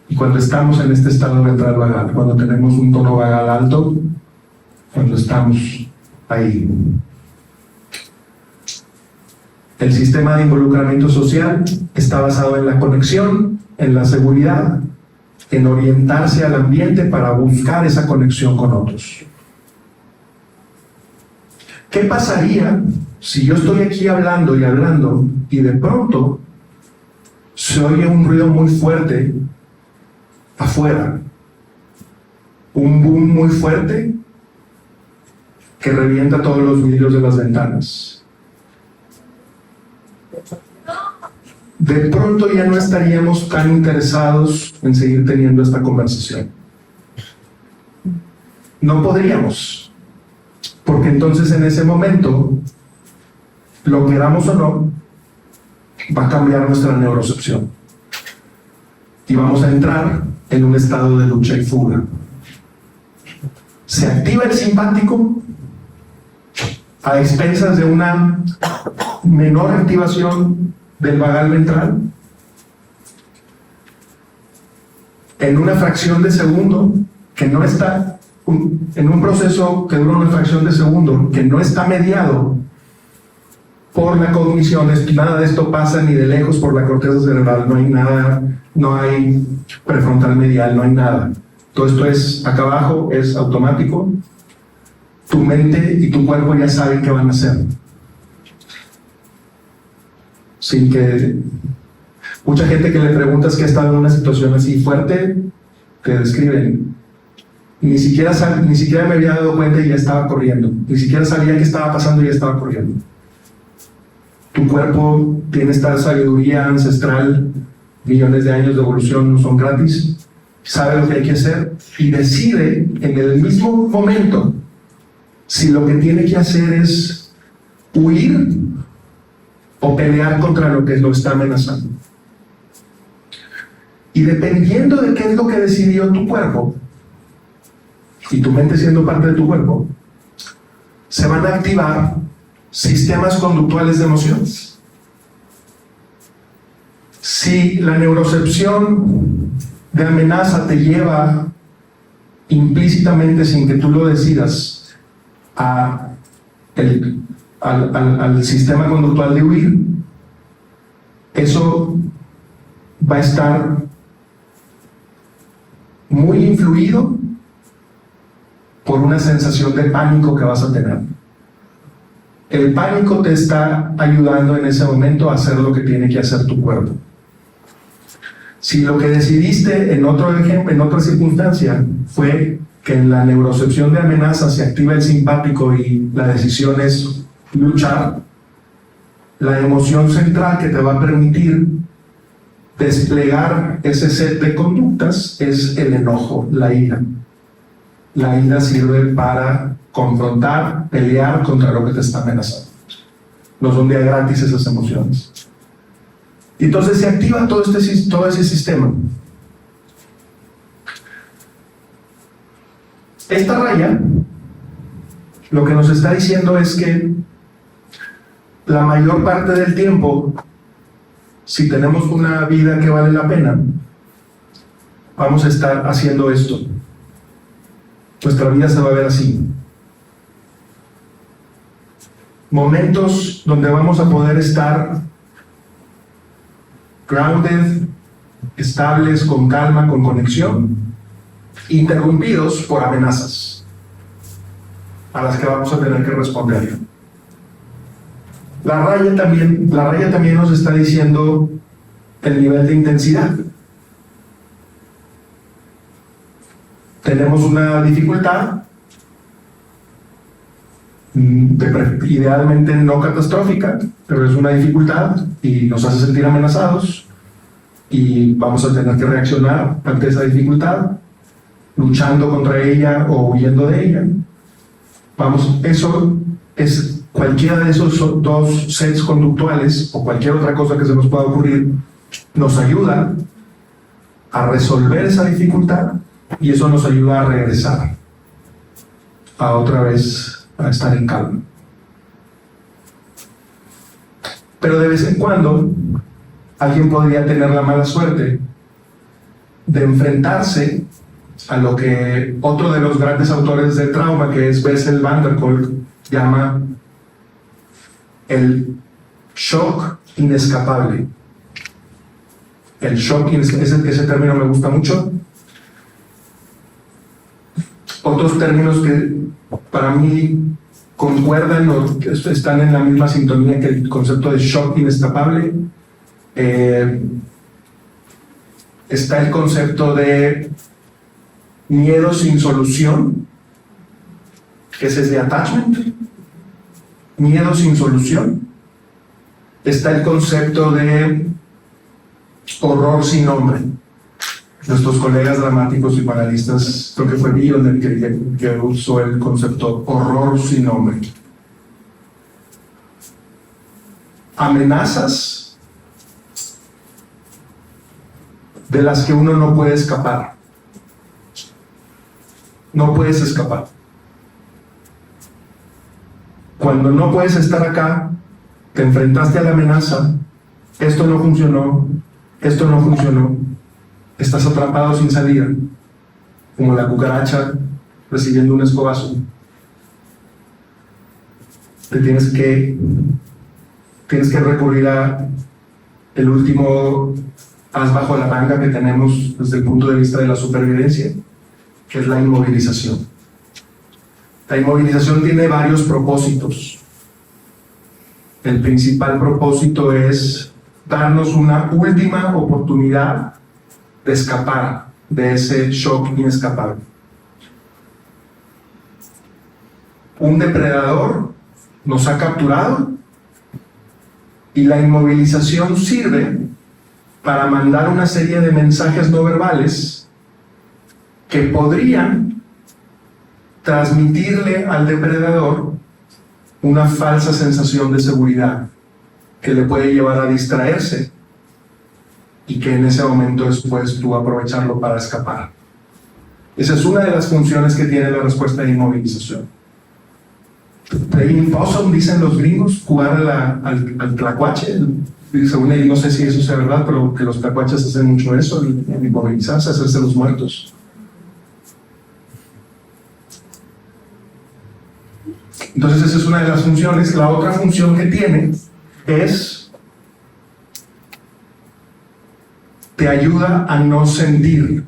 y cuando estamos en este estado ventral vagal, cuando tenemos un tono vagal alto, cuando estamos ahí. El sistema de involucramiento social está basado en la conexión, en la seguridad, en orientarse al ambiente para buscar esa conexión con otros. ¿Qué pasaría si yo estoy aquí hablando y de pronto se oye un ruido muy fuerte afuera? Un boom muy fuerte que revienta todos los vidrios de las ventanas. De pronto ya no estaríamos tan interesados en seguir teniendo esta conversación. No podríamos, porque entonces en ese momento, lo queramos o no, va a cambiar nuestra neurocepción y vamos a entrar en un estado de lucha y fuga. Se activa el simpático a expensas de una menor activación del vagal ventral. En una fracción de segundo, que no está, en un proceso que dura una fracción de segundo, que no está mediado por la cognición, nada de esto pasa ni de lejos por la corteza cerebral, no hay nada, no hay prefrontal medial, no hay nada. Todo esto es acá abajo, es automático. Tu mente y tu cuerpo ya saben qué van a hacer. Sin que... Mucha gente que le preguntas que ha estado en una situación así fuerte, te describen. Ni siquiera me había dado cuenta y ya estaba corriendo. Ni siquiera sabía qué estaba pasando y ya estaba corriendo. Tu cuerpo tiene esta sabiduría ancestral, millones de años de evolución no son gratis, sabe lo que hay que hacer y decide en el mismo momento si lo que tiene que hacer es huir o pelear contra lo que lo está amenazando. Y dependiendo de qué es lo que decidió tu cuerpo, y tu mente siendo parte de tu cuerpo, se van a activar sistemas conductuales de emociones. Si la neurocepción de amenaza te lleva implícitamente, sin que tú lo decidas, al sistema conductual de huir, eso va a estar muy influido por una sensación de pánico que vas a tener. El pánico te está ayudando en ese momento a hacer lo que tiene que hacer tu cuerpo. Si lo que decidiste en otro ejemplo, en otra circunstancia, fue que en la neurocepción de amenaza se activa el simpático y la decisión es luchar, la emoción central que te va a permitir desplegar ese set de conductas es el enojo, la ira. La ira sirve para confrontar, pelear contra lo que te está amenazando. No son día gratis esas emociones. Y entonces se activa todo ese sistema. Esta raya lo que nos está diciendo es que la mayor parte del tiempo, si tenemos una vida que vale la pena, vamos a estar haciendo esto. Nuestra vida se va a ver así. Momentos donde vamos a poder estar grounded, estables, con calma, con conexión, interrumpidos por amenazas a las que vamos a tener que responder. La raya también nos está diciendo el nivel de intensidad. Tenemos una dificultad, idealmente no catastrófica, pero es una dificultad y nos hace sentir amenazados y vamos a tener que reaccionar ante esa dificultad, luchando contra ella o huyendo de ella. Eso es cualquiera de esos dos sets conductuales o cualquier otra cosa que se nos pueda ocurrir, nos ayuda a resolver esa dificultad y eso nos ayuda a regresar a otra vez a estar en calma. Pero de vez en cuando alguien podría tener la mala suerte de enfrentarse a lo que otro de los grandes autores del trauma, que es Bessel van der Kolk, llama el shock inescapable. El shock inescapable, ese término me gusta mucho. Otros términos que para mí concuerdan o están en la misma sintonía que el concepto de shock inescapable. Está el concepto de miedo sin solución, que ese es de attachment, miedo sin solución. Está el concepto de horror sin nombre, nuestros colegas dramáticos y panelistas, creo que fue Bion el que usó el concepto horror sin nombre. Amenazas de las que uno no puede escapar. No puedes escapar. Cuando no puedes estar acá, te enfrentaste a la amenaza, esto no funcionó, estás atrapado sin salida, como la cucaracha recibiendo un escobazo. Tienes que recurrir a el último as bajo la manga que tenemos desde el punto de vista de la supervivencia, que es la inmovilización. La inmovilización tiene varios propósitos. El principal propósito es darnos una última oportunidad de escapar de ese shock inescapable. Un depredador nos ha capturado y la inmovilización sirve para mandar una serie de mensajes no verbales que podrían transmitirle al depredador una falsa sensación de seguridad que le puede llevar a distraerse y que en ese momento después tú aprovecharlo para escapar. Esa es una de las funciones que tiene la respuesta de inmovilización. Playing possum, dicen los gringos, jugar al tlacuache. Según ellos, no sé si eso sea verdad, pero que los tlacuaches hacen mucho eso, el inmovilizarse, hacerse los muertos. Entonces esa es una de las funciones. La otra función que tiene es te ayuda a no sentir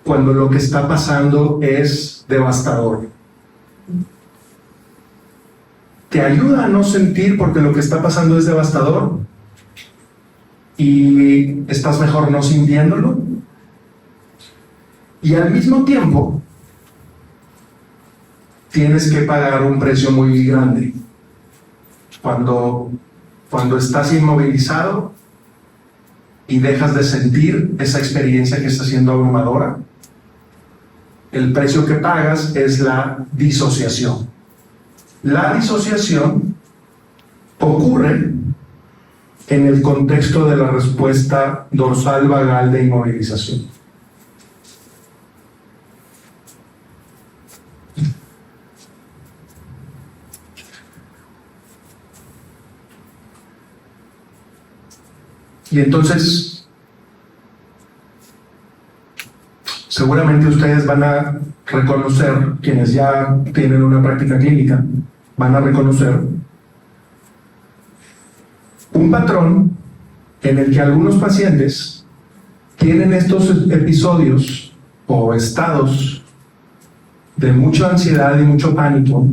cuando lo que está pasando es devastador. Te ayuda a no sentir porque lo que está pasando es devastador y estás mejor no sintiéndolo. Y al mismo tiempo tienes que pagar un precio muy grande. Cuando estás inmovilizado y dejas de sentir esa experiencia que está siendo abrumadora, el precio que pagas es la disociación. La disociación ocurre en el contexto de la respuesta dorsal vagal de inmovilización. Y entonces, seguramente ustedes van a reconocer, quienes ya tienen una práctica clínica, van a reconocer un patrón en el que algunos pacientes tienen estos episodios o estados de mucha ansiedad y mucho pánico,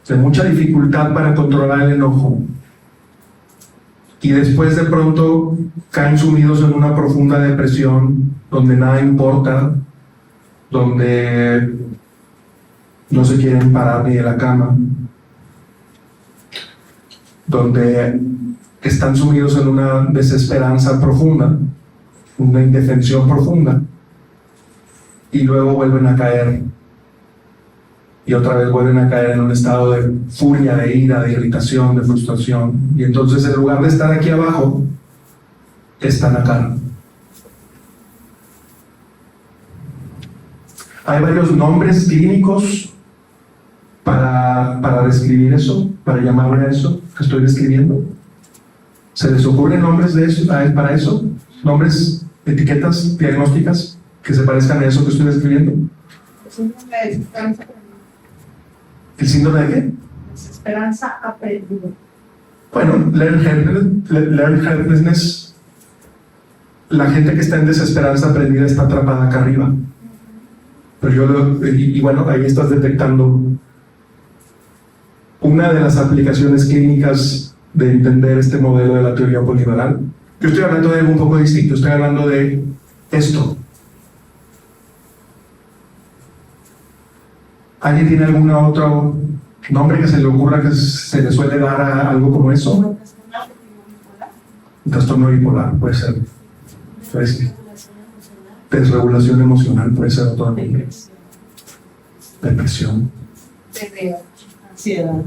de mucha dificultad para controlar el enojo, y después de pronto caen sumidos en una profunda depresión donde nada importa, donde no se quieren parar ni de la cama, donde están sumidos en una desesperanza profunda, una indefensión profunda, y luego vuelven a caer, y otra vez vuelven a caer en un estado de furia, de ira, de irritación, de frustración, y entonces en lugar de estar aquí abajo, están acá. Hay varios nombres clínicos para describir eso, para llamarle a eso que estoy describiendo. ¿Se les ocurren nombres de eso, para eso? ¿Nombres, etiquetas diagnósticas que se parezcan a eso que estoy describiendo? ¿El síndrome de qué? Desesperanza aprendida. Bueno, learned helplessness, la gente que está en desesperanza aprendida está atrapada acá arriba. Pero bueno, ahí estás detectando una de las aplicaciones clínicas de entender este modelo de la teoría polivagal. Yo estoy hablando de algo un poco distinto, estoy hablando de esto. ¿Alguien tiene algún otro nombre que se le ocurra que se le suele dar a algo como eso? Un trastorno bipolar, puede ser. Desregulación emocional puede ser otro nombre. Depresión. Ansiedad.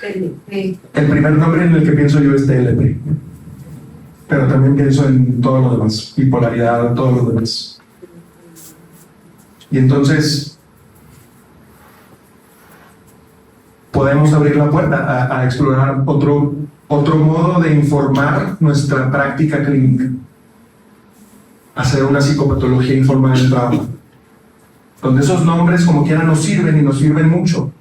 El primer nombre en el que pienso yo es TLP. Pero también pienso en todo lo demás. Bipolaridad, todo lo demás. Y entonces podemos abrir la puerta a explorar otro modo de informar nuestra práctica clínica. Hacer una psicopatología informada del trabajo. Donde esos nombres como quiera nos sirven y nos sirven mucho.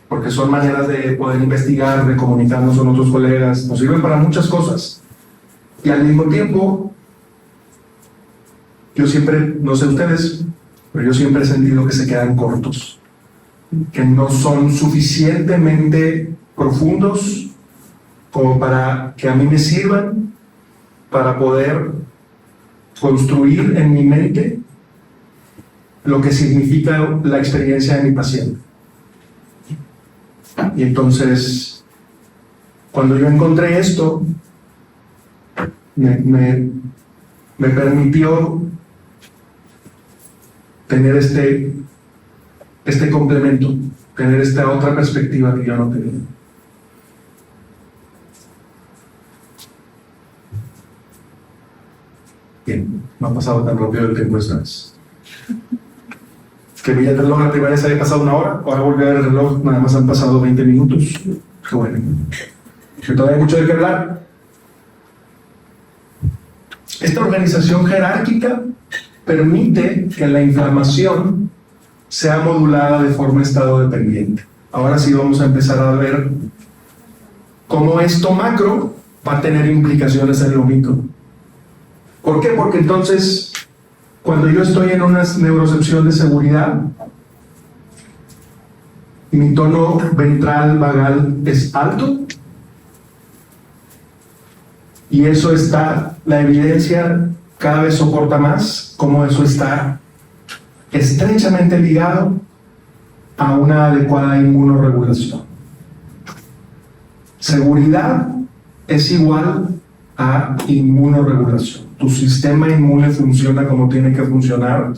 Porque son maneras de poder investigar, de comunicarnos con otros colegas, nos sirven para muchas cosas. Y al mismo tiempo, yo siempre, no sé ustedes, pero yo siempre he sentido que se quedan cortos, que no son suficientemente profundos como para que a mí me sirvan para poder construir en mi mente lo que significa la experiencia de mi paciente. Y entonces, cuando yo encontré esto, me permitió tener este complemento, tener esta otra perspectiva que yo no tenía. Bien, no ha pasado tan rápido el tiempo esta vez. Que vi el reloj, la primera vez había pasado 1 hora, ahora volví a ver el reloj, nada más han pasado 20 minutos. Qué bueno. Que todavía hay mucho de qué hablar. Esta organización jerárquica permite que la inflamación sea modulada de forma estado dependiente. Ahora sí vamos a empezar a ver cómo esto macro va a tener implicaciones en lo micro. ¿Por qué? Porque entonces, cuando yo estoy en una neurocepción de seguridad, mi tono ventral vagal es alto, y eso está, la evidencia cada vez soporta más cómo eso está estrechamente ligado a una adecuada inmunorregulación. Seguridad es igual a inmunorregulación. Tu sistema inmune funciona como tiene que funcionar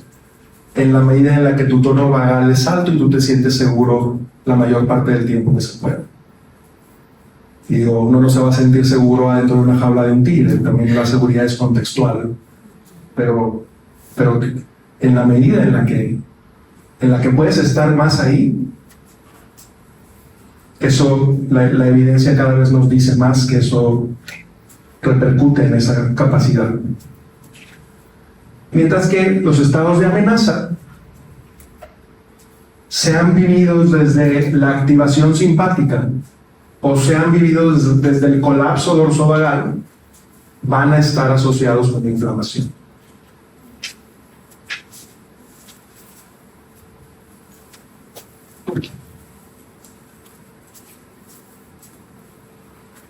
en la medida en la que tu tono vagal es alto y tú te sientes seguro la mayor parte del tiempo que se pueda. Y digo, uno no se va a sentir seguro adentro de una jaula de un tigre, también la seguridad es contextual, pero en la medida en la que puedes estar más ahí, eso, la evidencia cada vez nos dice más que eso repercute en esa capacidad. Mientras que los estados de amenaza sean vividos desde la activación simpática o sean vividos desde el colapso dorsovagal, van a estar asociados con inflamación.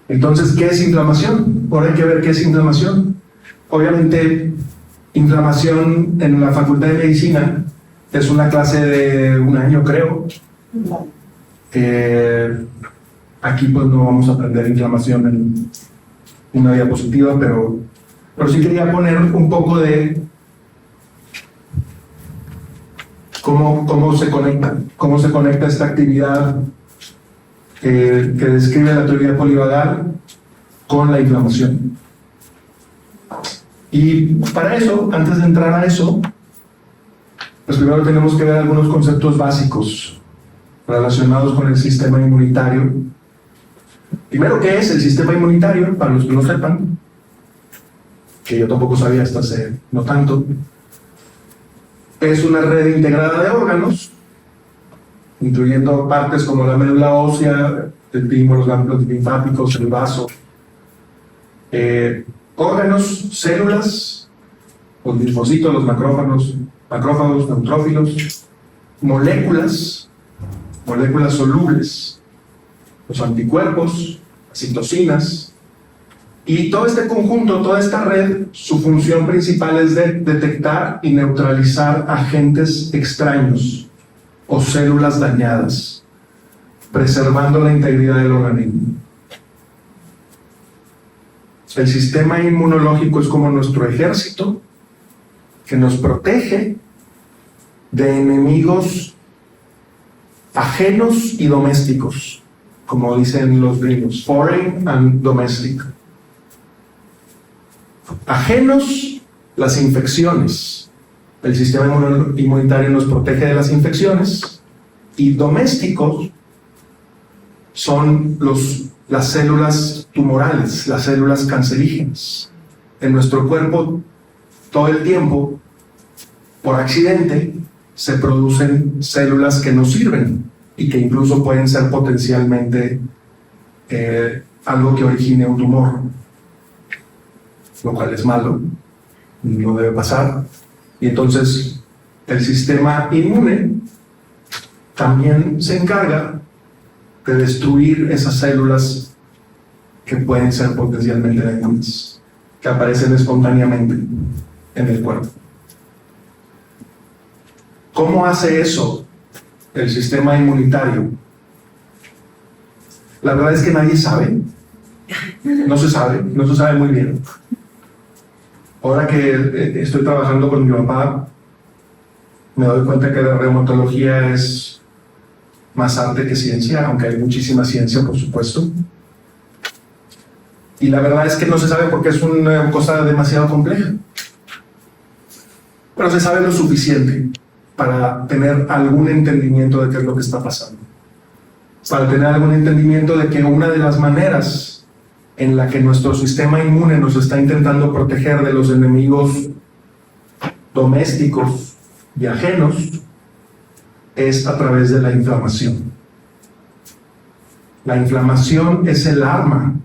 Entonces, ¿qué es inflamación? Ahora hay que ver qué es inflamación. Obviamente, inflamación en la Facultad de Medicina es una clase de 1 año, creo. Aquí pues no vamos a aprender inflamación en una diapositiva, pero sí quería poner un poco de cómo se conecta esta actividad que describe la teoría polivagal con la inflamación. Y para eso, antes de entrar a eso, pues primero tenemos que ver algunos conceptos básicos relacionados con el sistema inmunitario. Primero, ¿qué es el sistema inmunitario? Para los que no sepan, que yo tampoco sabía hasta hace no tanto, es una red integrada de órganos, incluyendo partes como la médula ósea, el timo, los ganglios linfáticos, el vaso, órganos, células, los linfocitos, los macrófagos, neutrófilos, moléculas solubles, los anticuerpos, las citocinas, y todo este conjunto, toda esta red, su función principal es de detectar y neutralizar agentes extraños o células dañadas, preservando la integridad del organismo. El sistema inmunológico es como nuestro ejército que nos protege de enemigos ajenos y domésticos, como dicen los gringos, foreign and domestic. Ajenos, las infecciones. El sistema inmunitario nos protege de las infecciones, y domésticos son las células tumorales, las células cancerígenas. En nuestro cuerpo, todo el tiempo, por accidente, se producen células que nos sirven y que incluso pueden ser potencialmente algo que origine un tumor, lo cual es malo, no debe pasar. Y entonces el sistema inmune también se encarga de destruir esas células que pueden ser potencialmente dañinas, que aparecen espontáneamente en el cuerpo. ¿Cómo hace eso el sistema inmunitario? La verdad es que nadie sabe. No se sabe muy bien. Ahora que estoy trabajando con mi papá, me doy cuenta que la reumatología es más arte que ciencia, aunque hay muchísima ciencia, por supuesto. Y la verdad es que no se sabe porque es una cosa demasiado compleja. Pero se sabe lo suficiente para tener algún entendimiento de qué es lo que está pasando. Para tener algún entendimiento de que una de las maneras en la que nuestro sistema inmune nos está intentando proteger de los enemigos domésticos y ajenos es a través de la inflamación. La inflamación es el arma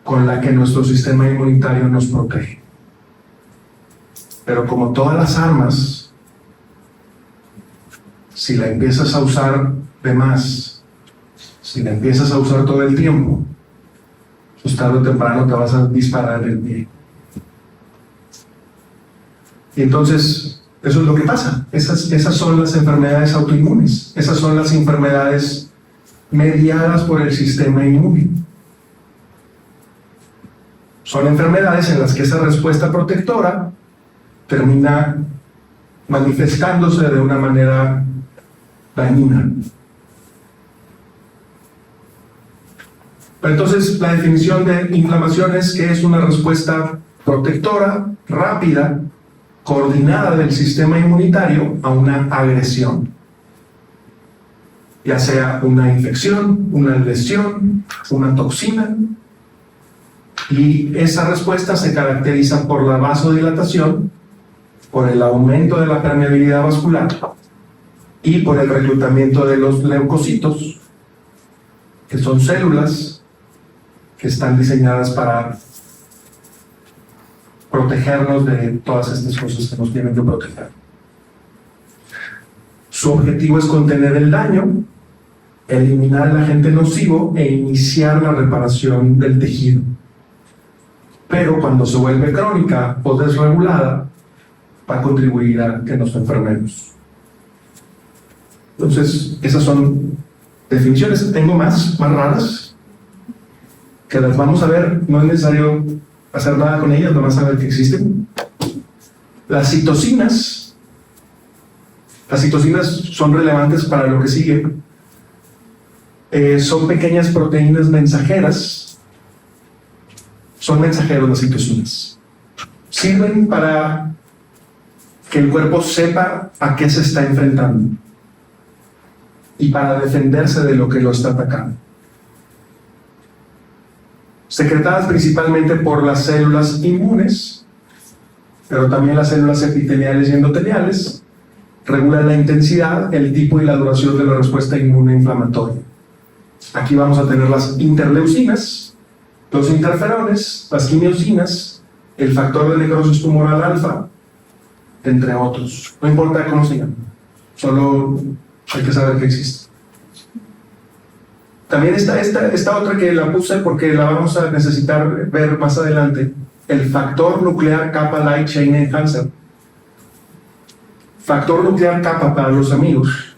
con la que nuestro sistema inmunitario nos protege. Pero como todas las armas, si la empiezas a usar de más, si la empiezas a usar todo el tiempo, pues tarde o temprano te vas a disparar el pie. Y entonces, eso es lo que pasa. Esas son las enfermedades autoinmunes. Esas son las enfermedades mediadas por el sistema inmune. Son enfermedades en las que esa respuesta protectora termina manifestándose de una manera dañina. Pero entonces, la definición de inflamación es que es una respuesta protectora, rápida, coordinada del sistema inmunitario a una agresión, ya sea una infección, una lesión, una toxina, y esa respuesta se caracteriza por la vasodilatación, por el aumento de la permeabilidad vascular y por el reclutamiento de los leucocitos, que son células que están diseñadas para protegernos de todas estas cosas que nos tienen que proteger. Su objetivo es contener el daño, eliminar el agente nocivo e iniciar la reparación del tejido. Pero cuando se vuelve crónica o desregulada, va a contribuir a que nos enfermemos. Entonces, esas son definiciones. Tengo más raras, que las vamos a ver. No es necesario hacer nada con ellas, nomás saber que existen. Las citocinas son relevantes para lo que sigue. Son pequeñas proteínas mensajeras. Son mensajeros las citocinas. Sirven para que el cuerpo sepa a qué se está enfrentando y para defenderse de lo que lo está atacando. Secretadas principalmente por las células inmunes, pero también las células epiteliales y endoteliales, regulan la intensidad, el tipo y la duración de la respuesta inmune inflamatoria. Aquí vamos a tener las interleucinas, los interferones, las quimiosinas, el factor de necrosis tumoral alfa, entre otros. No importa cómo se llama, solo hay que saber que existe. También está esta otra que la puse porque la vamos a necesitar ver más adelante, el factor nuclear kappa light chain enhancer. Factor nuclear kappa, para los amigos,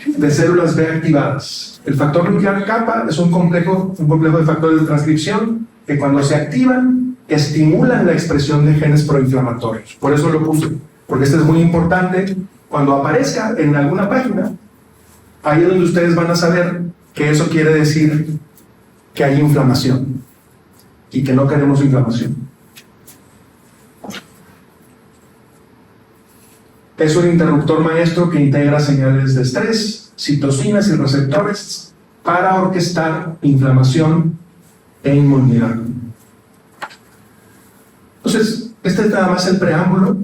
de células B activadas. El factor nuclear kappa es un complejo de factores de transcripción que cuando se activan, estimulan la expresión de genes proinflamatorios. Por eso lo puse, porque esto es muy importante. Cuando aparezca en alguna página, ahí es donde ustedes van a saber que eso quiere decir que hay inflamación y que no queremos inflamación. Es un interruptor maestro que integra señales de estrés, citocinas y receptores para orquestar inflamación e inmunidad. Entonces, este es nada más el preámbulo.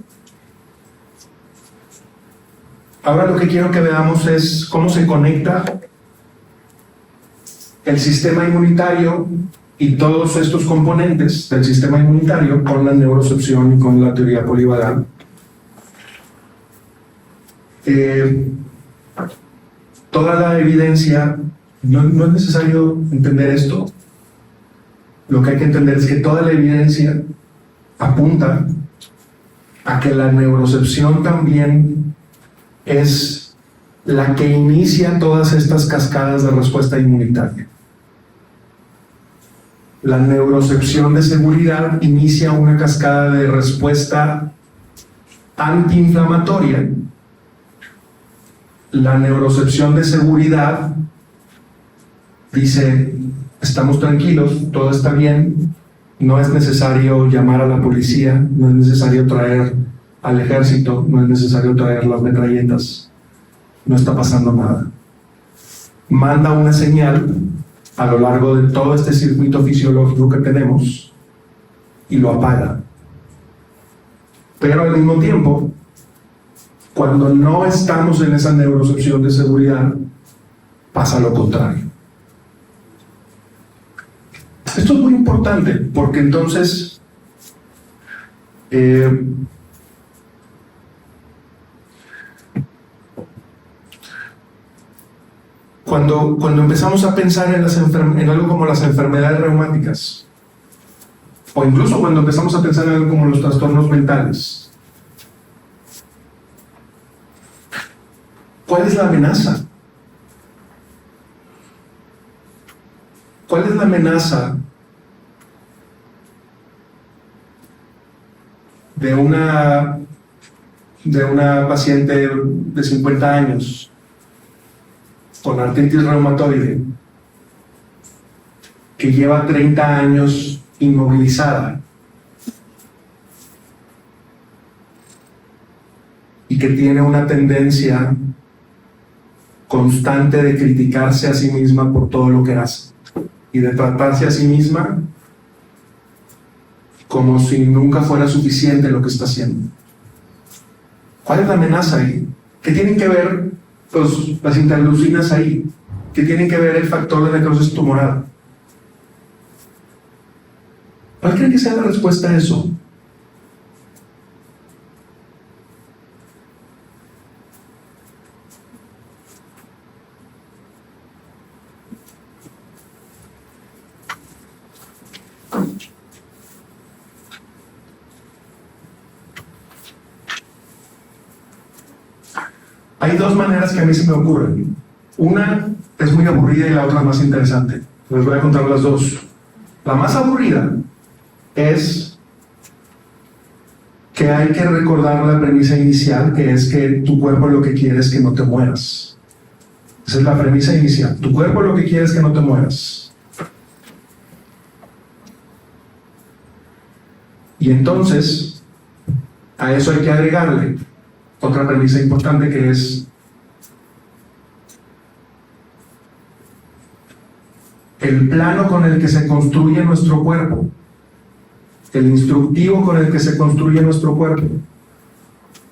Ahora lo que quiero que veamos es cómo se conecta el sistema inmunitario y todos estos componentes del sistema inmunitario con la neurocepción y con la teoría polivagal. Toda la evidencia, no es necesario entender esto. Lo que hay que entender es que toda la evidencia apunta a que la neurocepción también es la que inicia todas estas cascadas de respuesta inmunitaria. La neurocepción de seguridad inicia una cascada de respuesta antiinflamatoria. La neurocepción de seguridad dice: estamos tranquilos, todo está bien, no es necesario llamar a la policía, no es necesario traer al ejército, no es necesario traer las metralletas, no está pasando nada. Manda una señal a lo largo de todo este circuito fisiológico que tenemos y lo apaga. Pero al mismo tiempo, cuando no estamos en esa neurocepción de seguridad, pasa lo contrario. Esto es muy importante porque entonces cuando empezamos a pensar en algo como las enfermedades reumáticas, o incluso cuando empezamos a pensar en algo como los trastornos mentales, ¿cuál es la amenaza? ¿Cuál es la amenaza de una paciente de 50 años con artritis reumatoide que lleva 30 años inmovilizada y que tiene una tendencia constante de criticarse a sí misma por todo lo que hace y de tratarse a sí misma como si nunca fuera suficiente lo que está haciendo? ¿Cuál es la amenaza ahí? ¿Qué tienen que ver las interleucinas ahí? ¿Qué tienen que ver el factor de necrosis tumoral? ¿Cuál creen que sea la respuesta a eso? Hay dos maneras que a mí se me ocurren. Una es muy aburrida y la otra más interesante. Les voy a contar las dos. La más aburrida es que hay que recordar la premisa inicial, que es que tu cuerpo lo que quiere es que no te mueras. Esa es la premisa inicial. Tu cuerpo lo que quiere es que no te mueras. Y entonces, a eso hay que agregarle otra premisa importante, que es el plano con el que se construye nuestro cuerpo, el instructivo con el que se construye nuestro cuerpo,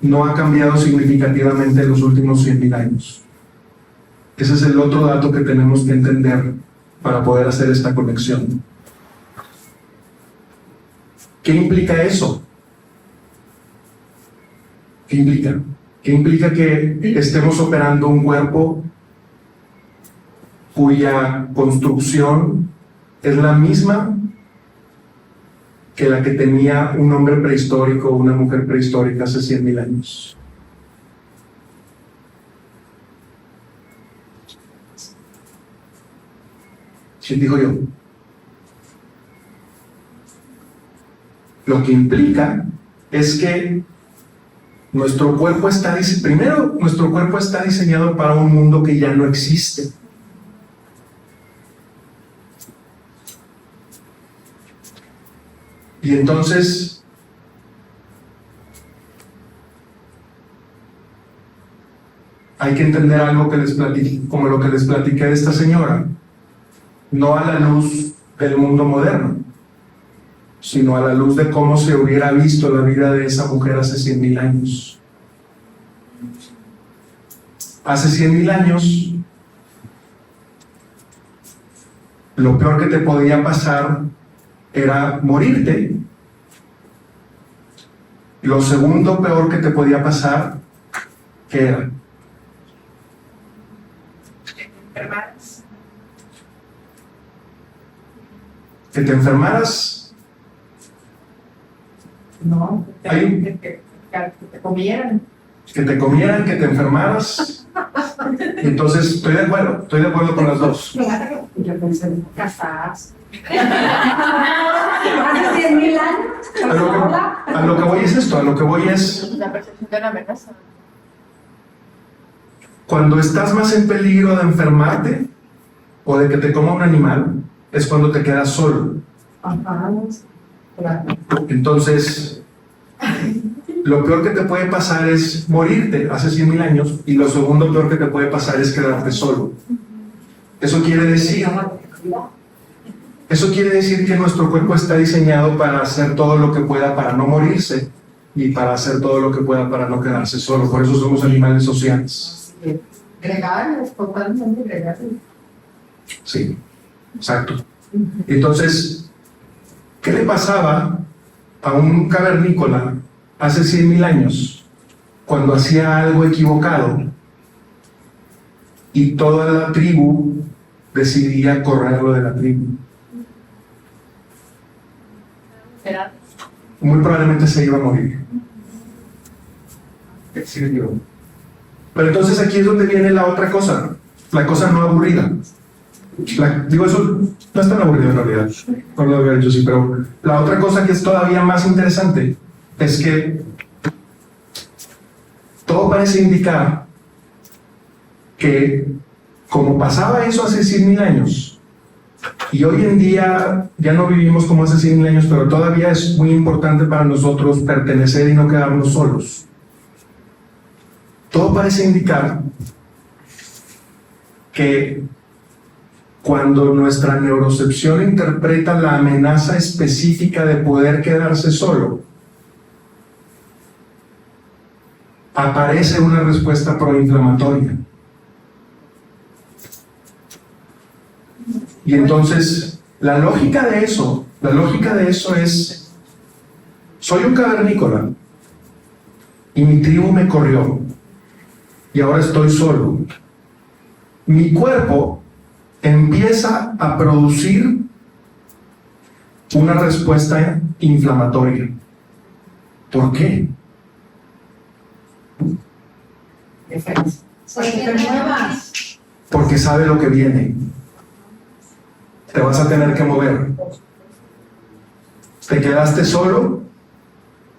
no ha cambiado significativamente en los últimos 100.000 años. Ese es el otro dato que tenemos que entender para poder hacer esta conexión. ¿Qué implica eso? ¿Qué implica? ¿Qué implica que estemos operando un cuerpo cuya construcción es la misma que la que tenía un hombre prehistórico o una mujer prehistórica hace 100.000 años? ¿Quién dijo yo? Lo que implica es que nuestro cuerpo está diseñado para un mundo que ya no existe. Y entonces, hay que entender algo que les platiqué, como lo que les platiqué de esta señora, no a la luz del mundo moderno, sino a la luz de cómo se hubiera visto la vida de esa mujer hace 100,000 años. Hace 100,000 años, lo peor que te podía pasar era morirte. Lo segundo peor que te podía pasar, ¿qué era? Que te enfermaras. No, Hay- que te comieran. Que te comieran, que te enfermaras. Entonces, estoy de acuerdo con las dos. Yo pensé, casarse. Hace 100,000 años. A lo que voy es esto, a lo que voy es, La percepción de la amenaza. cuando estás más en peligro de enfermarte o de que te coma un animal, es cuando te quedas solo. Ajá. Claro. Entonces, lo peor que te puede pasar es morirte hace 100,000 años, y lo segundo peor que te puede pasar es quedarte solo. Eso quiere decir que nuestro cuerpo está diseñado para hacer todo lo que pueda para no morirse y para hacer todo lo que pueda para no quedarse solo. Por eso somos animales sociales. Gregarios, totalmente gregarios. Sí, exacto. Entonces, ¿qué le pasaba a un cavernícola hace 100,000 años cuando hacía algo equivocado y toda la tribu decidía correrlo de la tribu? Muy probablemente se iba a morir. Pero entonces aquí es donde viene la otra cosa, la cosa no aburrida. Digo, eso no es tan aburrido en realidad, no lo había dicho sí, pero la otra cosa que es todavía más interesante es que todo parece indicar que, como pasaba eso hace 100,000 años, y hoy en día ya no vivimos como hace 100,000 años, pero todavía es muy importante para nosotros pertenecer y no quedarnos solos. Todo parece indicar que cuando nuestra neurocepción interpreta la amenaza específica de poder quedarse solo, aparece una respuesta proinflamatoria. Y entonces, la lógica de eso es, soy un cavernícola y mi tribu me corrió y ahora estoy solo. Mi cuerpo empieza a producir una respuesta inflamatoria. ¿Por qué? Porque te muevas. Porque sabe lo que viene. Te vas a tener que mover. Te quedaste solo,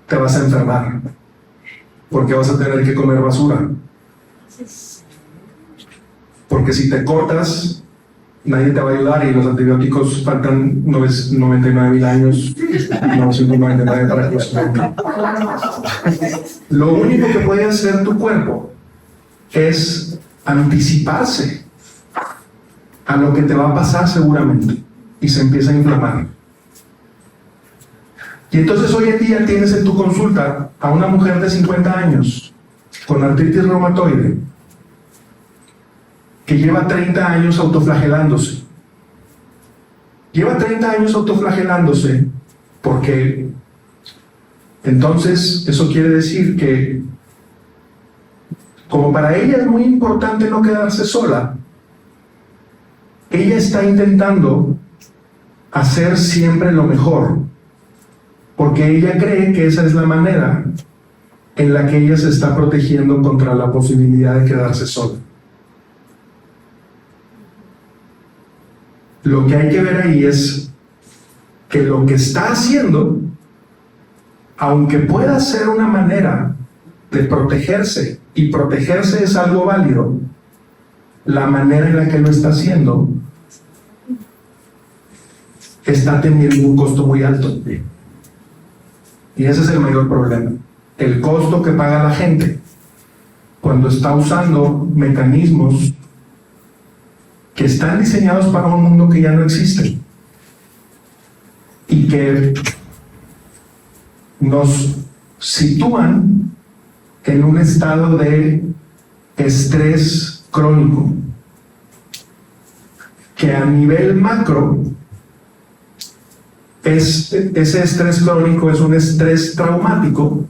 te vas a enfermar. Porque vas a tener que comer basura. Porque si te cortas, nadie te va a ayudar y los antibióticos faltan 99,000 años, 999 para que los tomen. Lo único que puede hacer tu cuerpo es anticiparse a lo que te va a pasar seguramente y se empieza a inflamar. Y entonces hoy en día tienes en tu consulta a una mujer de 50 años con artritis reumatoide que lleva 30 años autoflagelándose. Lleva 30 años autoflagelándose porque entonces eso quiere decir que, como para ella es muy importante no quedarse sola, ella está intentando hacer siempre lo mejor, porque ella cree que esa es la manera en la que ella se está protegiendo contra la posibilidad de quedarse sola. Lo que hay que ver ahí es que lo que está haciendo aunque pueda ser una manera de protegerse, y protegerse es algo válido, la manera en la que lo está haciendo está teniendo un costo muy alto. Y ese es el mayor problema. El costo que paga la gente cuando está usando mecanismos que están diseñados para un mundo que ya no existe y que nos sitúan en un estado de estrés crónico que a nivel macro ese estrés crónico es un estrés traumático,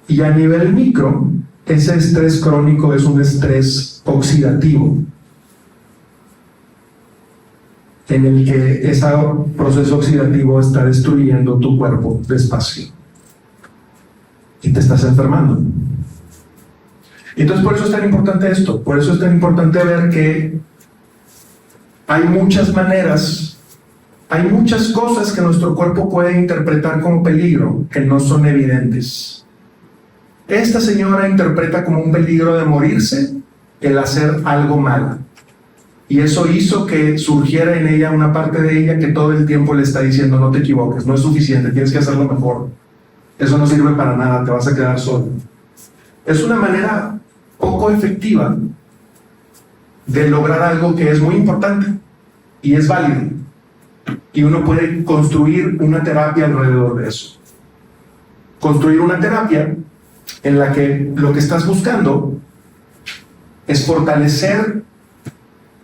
y a nivel micro ese estrés crónico es un estrés oxidativo en el que ese proceso oxidativo está destruyendo tu cuerpo despacio y te estás enfermando. Entonces por eso es tan importante esto, por eso es tan importante ver que hay muchas maneras, hay muchas cosas que nuestro cuerpo puede interpretar como peligro que no son evidentes. Esta señora interpreta como un peligro de morirse el hacer algo mal, y eso hizo que surgiera en ella una parte de ella que todo el tiempo le está diciendo: no te equivoques, no es suficiente, tienes que hacerlo mejor, eso no sirve para nada, te vas a quedar solo. Es una manera poco efectiva de lograr algo que es muy importante y es válido, y uno puede construir una terapia alrededor de eso. Construir una terapia en la que lo que estás buscando es fortalecer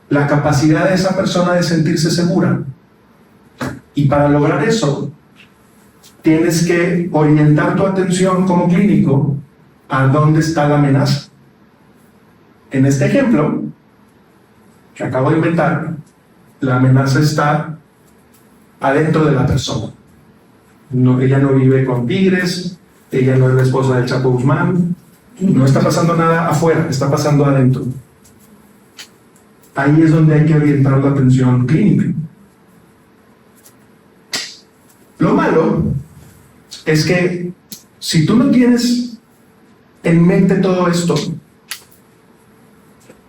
la capacidad de esa persona de sentirse segura, y para lograr eso tienes que orientar tu atención como clínico a dónde está la amenaza. En este ejemplo que acabo de inventar, la amenaza está adentro de la persona. No, ella no vive con tigres, ella no es la esposa del Chapo Guzmán, no está pasando nada afuera, está pasando adentro. Ahí es donde hay que orientar la atención clínica. Lo malo es que si tú no tienes en mente todo esto,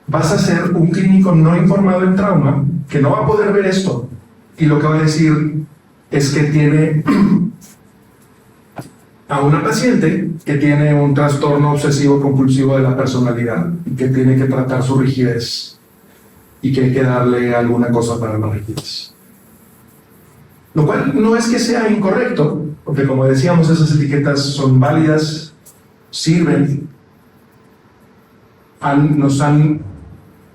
vas a ser un clínico no informado en trauma que no va a poder ver esto, y lo que va a decir es que tiene a una paciente que tiene un trastorno obsesivo compulsivo de la personalidad y que tiene que tratar su rigidez y que hay que darle alguna cosa para la rigidez. Lo cual no es que sea incorrecto, porque como decíamos, esas etiquetas son válidas, sirven, nos han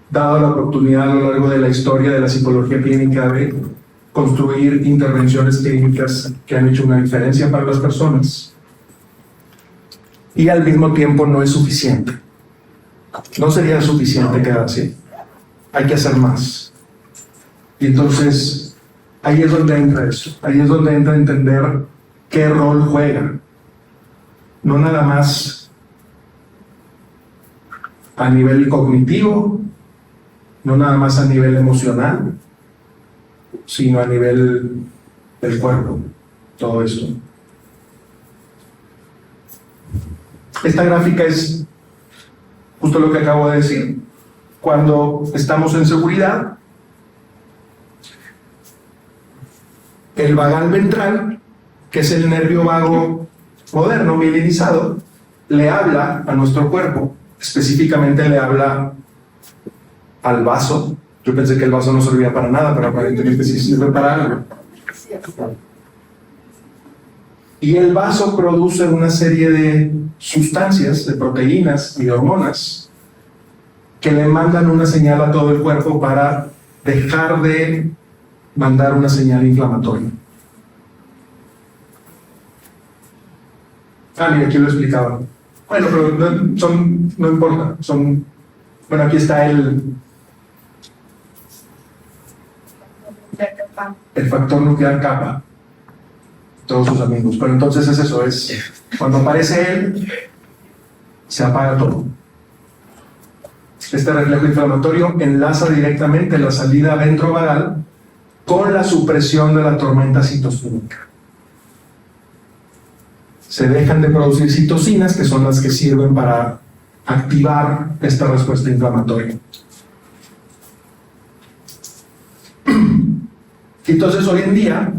dado la oportunidad a lo largo de la historia de la psicología clínica de construir intervenciones clínicas que han hecho una diferencia para las personas. Y al mismo tiempo no es suficiente. No sería suficiente quedar así. Hay que hacer más. Y entonces ahí es donde entra eso. Ahí es donde entra entender qué rol juega. No nada más a nivel cognitivo, no nada más a nivel emocional, sino a nivel del cuerpo. Todo esto. Esta gráfica es justo lo que acabo de decir. Cuando estamos en seguridad, el vagal ventral, que es el nervio vago moderno, mielinizado, le habla a nuestro cuerpo. Específicamente le habla al vaso. Yo pensé que el vaso no servía para nada, pero aparentemente sí sirve para algo. Y el vaso produce una serie de sustancias, de proteínas y de hormonas que le mandan una señal a todo el cuerpo para dejar de mandar una señal inflamatoria. Mira, aquí lo explicaba. Bueno, pero no importa. Bueno, aquí está el factor nuclear kappa. Todos sus amigos. Pero entonces es eso, es cuando aparece él, se apaga todo. Este reflejo inflamatorio enlaza directamente la salida ventrovagal con la supresión de la tormenta citostónica. se dejan de producir citocinas, que son las que sirven para activar esta respuesta inflamatoria. Entonces, hoy en día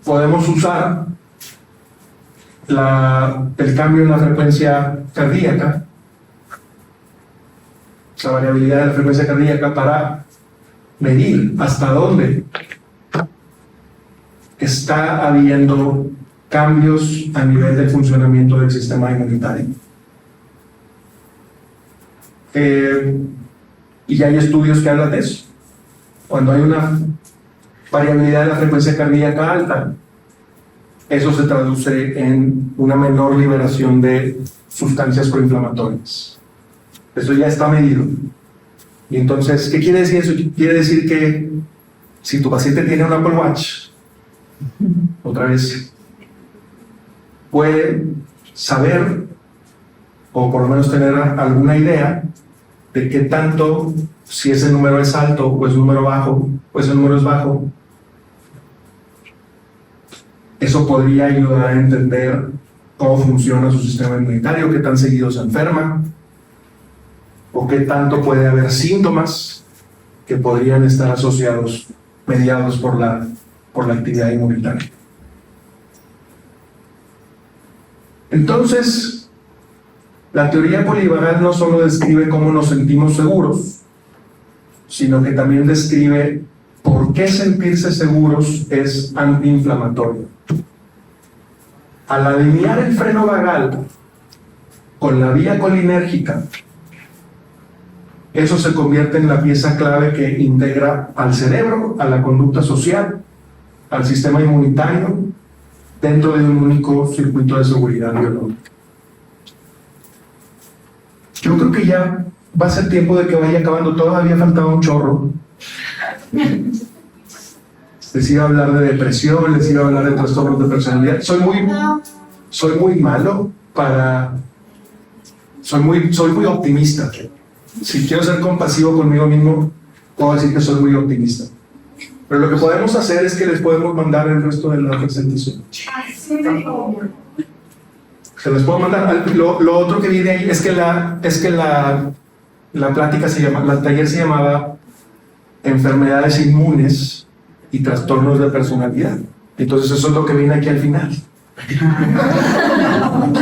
podemos usar el cambio en la frecuencia cardíaca, la variabilidad de la frecuencia cardíaca, para medir hasta dónde está habiendo cambios a nivel del funcionamiento del sistema inmunitario. Y hay estudios que hablan de eso. Cuando hay una variabilidad de la frecuencia cardíaca alta, eso se traduce en una menor liberación de sustancias proinflamatorias. Eso ya está medido. Y entonces, ¿qué quiere decir eso? Quiere decir que si tu paciente tiene un Apple Watch, otra vez, puede saber, o por lo menos tener alguna idea de qué tanto, si ese número es alto o es número bajo, o ese número es bajo. Eso podría ayudar a entender cómo funciona su sistema inmunitario, qué tan seguido se enferma, o qué tanto puede haber síntomas que podrían estar asociados, mediados por la actividad inmunitaria. Entonces, la teoría polivagal no solo describe cómo nos sentimos seguros, sino que también describe por qué sentirse seguros es antiinflamatorio. Al alinear el freno vagal con la vía colinérgica, eso se convierte en la pieza clave que integra al cerebro, a la conducta social, al sistema inmunitario, dentro de un único circuito de seguridad biológica. Yo creo que ya va a ser tiempo de que vaya acabando. Todavía faltaba un chorro. Les iba a hablar de depresión, les iba a hablar de trastornos de personalidad. Soy muy malo para... Soy muy optimista. Si quiero ser compasivo conmigo mismo, puedo decir que soy muy optimista. Pero lo que podemos hacer es que les podemos mandar el resto de la presentación. Se les puedo mandar. Lo otro que viene ahí es que la plática el taller se llamaba Enfermedades Inmunes y Trastornos de Personalidad. Entonces eso es lo que viene aquí al final. Aquí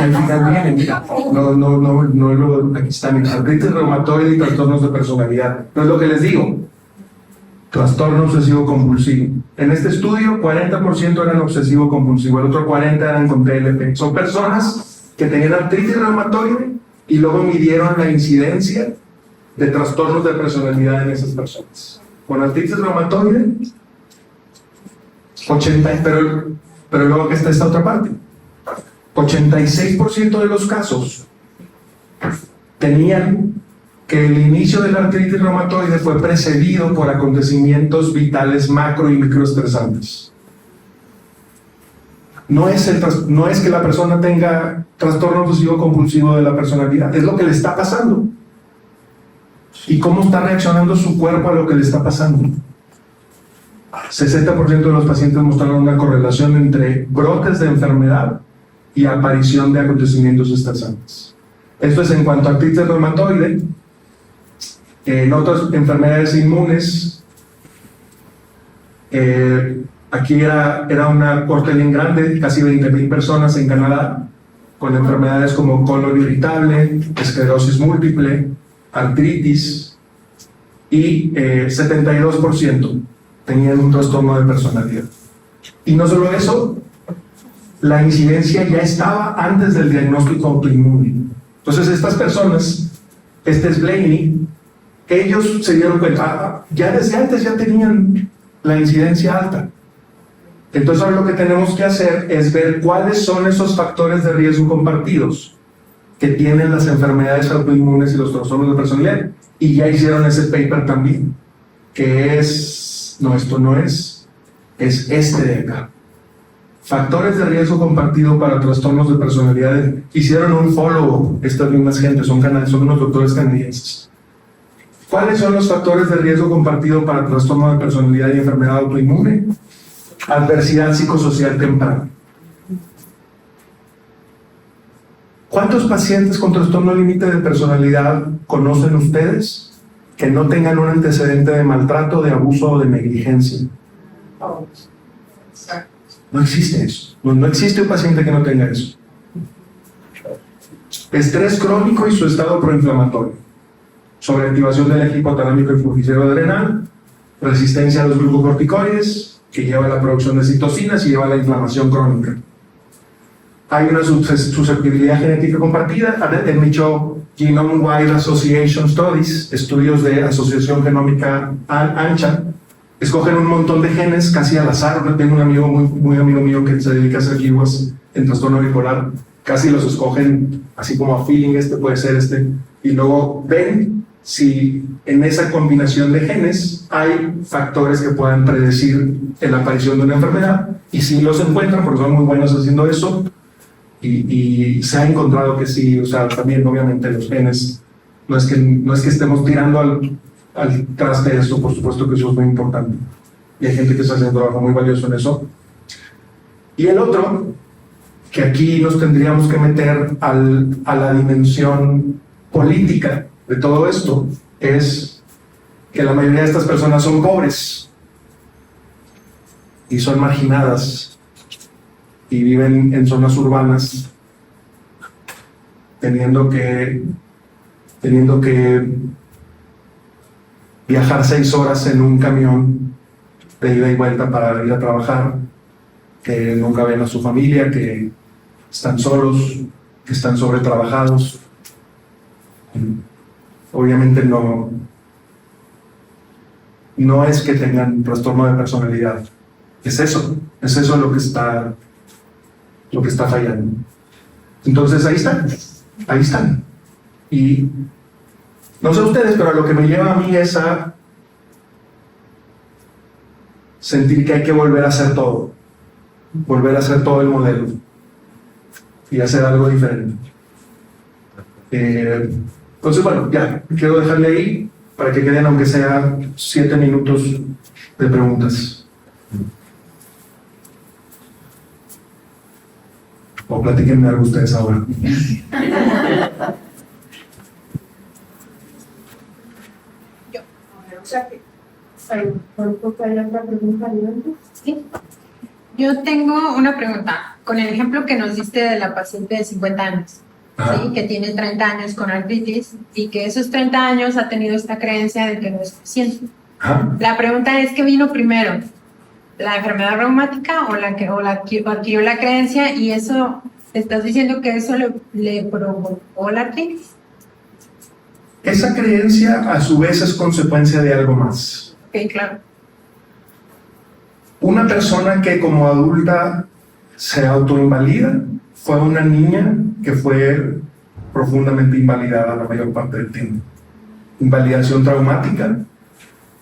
al final viene, mira. Aquí están, artritis reumatoide y trastornos de personalidad. No es lo que les digo. Trastorno obsesivo compulsivo. En este estudio, 40% eran obsesivo compulsivo, el otro 40% eran con TLP. Son personas que tenían artritis reumatoide y luego midieron la incidencia de trastornos de personalidad en esas personas. Con artritis reumatoide, 80%, pero luego que está esta otra parte. 86% de los casos tenían que el inicio de la artritis reumatoide fue precedido por acontecimientos vitales macro y microestresantes. No es que la persona tenga trastorno obsesivo compulsivo de la personalidad, es lo que le está pasando. ¿Y cómo está reaccionando su cuerpo a lo que le está pasando? 60% de los pacientes mostraron una correlación entre brotes de enfermedad y aparición de acontecimientos estresantes. Esto es en cuanto a artritis reumatoide. En otras enfermedades inmunes, aquí era una corte bien grande, casi 20,000 personas en Canadá, con enfermedades como colon irritable, esclerosis múltiple, artritis, y 72% tenían un trastorno de personalidad. Y no solo eso, la incidencia ya estaba antes del diagnóstico autoinmune. Entonces estas personas, este es Blaney, ellos se dieron cuenta, ya desde antes ya tenían la incidencia alta. Entonces ahora lo que tenemos que hacer es ver cuáles son esos factores de riesgo compartidos que tienen las enfermedades autoinmunes y los trastornos de personalidad. Y ya hicieron ese paper también, que es, no, esto no es este de acá. Factores de riesgo compartido para trastornos de personalidad. Hicieron un follow, estas mismas gentes, son unos doctores canadienses. ¿Cuáles son los factores de riesgo compartido para trastorno de personalidad y enfermedad autoinmune? Adversidad psicosocial temprana. ¿Cuántos pacientes con trastorno límite de personalidad conocen ustedes que no tengan un antecedente de maltrato, de abuso o de negligencia? No existe eso. No existe un paciente que no tenga eso. Estrés crónico y su estado proinflamatorio. Sobreactivación del eje hipotalámico y flujígero adrenal. Resistencia a los glucocorticoides, que lleva a la producción de citocinas y lleva a la inflamación crónica. Hay una susceptibilidad genética compartida. Han hecho Genome-Wide Association Studies, estudios de asociación genómica ancha. Escogen un montón de genes casi al azar. Tengo un amigo muy amigo mío que se dedica a hacer GWAS en trastorno bipolar. Casi los escogen así como a feeling, este puede ser este. Y luego ven si en esa combinación de genes hay factores que puedan predecir la aparición de una enfermedad. Y si los encuentran, porque son muy buenos haciendo eso, y se ha encontrado que sí. O sea, también obviamente los genes, no es que estemos tirando al traste de esto, por supuesto que eso es muy importante. Y hay gente que está haciendo algo muy valioso en eso. Y el otro, que aquí nos tendríamos que meter a la dimensión política de todo esto, es que la mayoría de estas personas son pobres y son marginadas y viven en zonas urbanas teniendo que viajar 6 horas en un camión de ida y vuelta para ir a trabajar, que nunca ven a su familia, que están solos, que están sobretrabajados. Obviamente no es que tengan trastorno de personalidad, es eso lo que está fallando. Entonces ahí están. Y no sé ustedes, pero lo que me lleva a mí es a sentir que hay que volver a hacer todo el modelo y hacer algo diferente. Entonces, bueno, ya, quiero dejarle ahí para que queden aunque sea 7 minutos de preguntas. O platíquenme algo ustedes ahora. Sí. Yo tengo una pregunta. Con el ejemplo que nos diste de la paciente de 50 años, ¿sí? Que tiene 30 años con artritis y que esos 30 años ha tenido esta creencia de que no es paciente. La pregunta es, ¿qué vino primero? ¿La enfermedad reumática o adquirió la creencia y eso, estás diciendo que eso le provocó la artritis? Esa creencia a su vez es consecuencia de algo más. Ok, claro. Una persona que como adulta se autoinvalida fue una niña que fue profundamente invalidada la mayor parte del tiempo. Invalidación traumática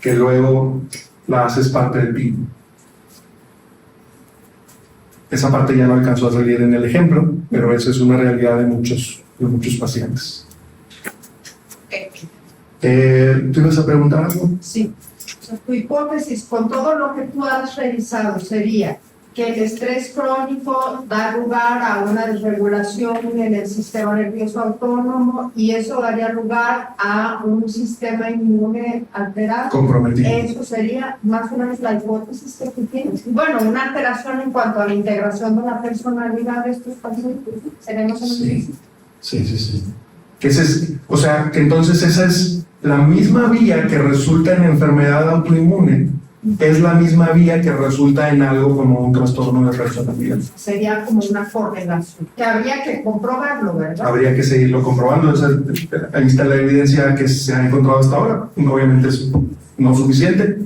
que luego la haces parte del PIB. Esa parte ya no alcanzó a salir en el ejemplo, pero esa es una realidad de muchos pacientes. ¿Tú ibas a preguntar algo? Sí. O sea, tu hipótesis con todo lo que tú has revisado sería que el estrés crónico da lugar a una desregulación en el sistema nervioso autónomo y eso daría lugar a un sistema inmune alterado. Comprometido. Eso sería más o menos la hipótesis que tú tienes. Bueno, una alteración en cuanto a la integración de la personalidad de estos pacientes. ¿Seremos Sí. O sea, que entonces esa es la misma vía que resulta en enfermedad autoinmune, es la misma vía que resulta en algo como un trastorno de personalidad. Sería como una correlación, que habría que comprobarlo, ¿verdad? Habría que seguirlo comprobando. Ahí está la evidencia que se ha encontrado hasta ahora. Obviamente es no suficiente,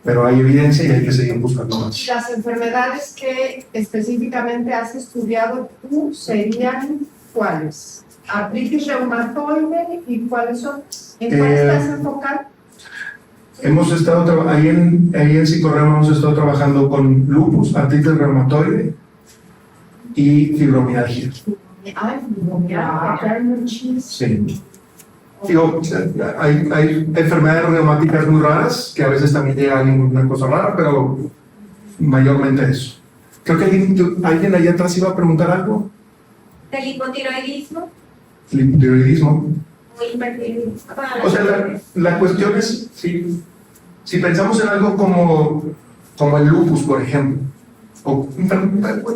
pero hay evidencia y hay que seguir buscando más. Y las enfermedades que específicamente has estudiado tú serían ¿cuáles? Artritis reumatoide y ¿cuáles son? ¿En cuál estás enfocado? Hemos estado ahí en Psicorreuma hemos estado trabajando con lupus, artritis reumatoide y fibromialgia. Ay, fibromialgia, hay muchísimo. Sí. Digo, hay enfermedades reumáticas muy raras, que a veces también llega alguna cosa rara, pero mayormente eso. Creo que alguien allá atrás iba a preguntar algo. del hipotiroidismo El hipotiroidismo. o hipertiroidismo. O sea, la cuestión es, si pensamos en algo como el lupus, por ejemplo, o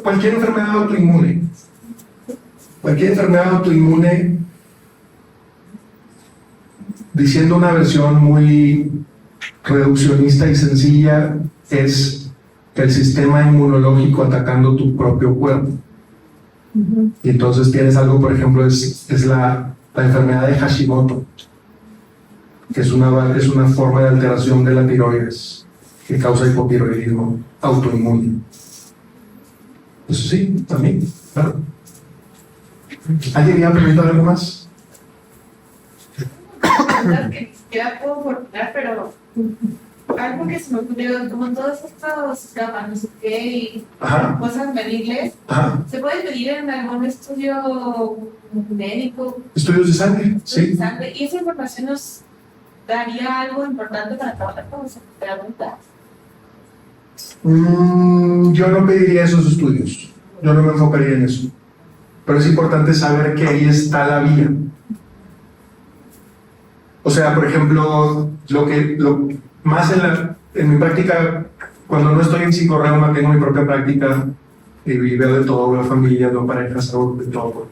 cualquier enfermedad autoinmune, diciendo una versión muy reduccionista y sencilla, es el sistema inmunológico atacando tu propio cuerpo. Y entonces tienes algo, por ejemplo, es la enfermedad de Hashimoto, que es una forma de alteración de la tiroides que causa hipotiroidismo autoinmune. Eso sí, también, claro. ¿Alguien iba a preguntar algo más? Que ni siquiera puedo formular, pero algo que se me ocurrió, como todos estos capas, no sé qué, y Ajá. cosas medibles, Ajá. ¿se puede medir en algún estudio médico? Estudios de sangre, sí. ¿Sangre? ¿Y esa información nos daría algo importante para trabajar con esa pregunta? Yo no pediría esos estudios, yo no me enfocaría en eso, pero es importante saber que ahí está la vía. O sea, por ejemplo, más en mi práctica, cuando no estoy en psicorreuma, tengo mi propia práctica y veo de todo, veo familias, veo parejas, hago de todo.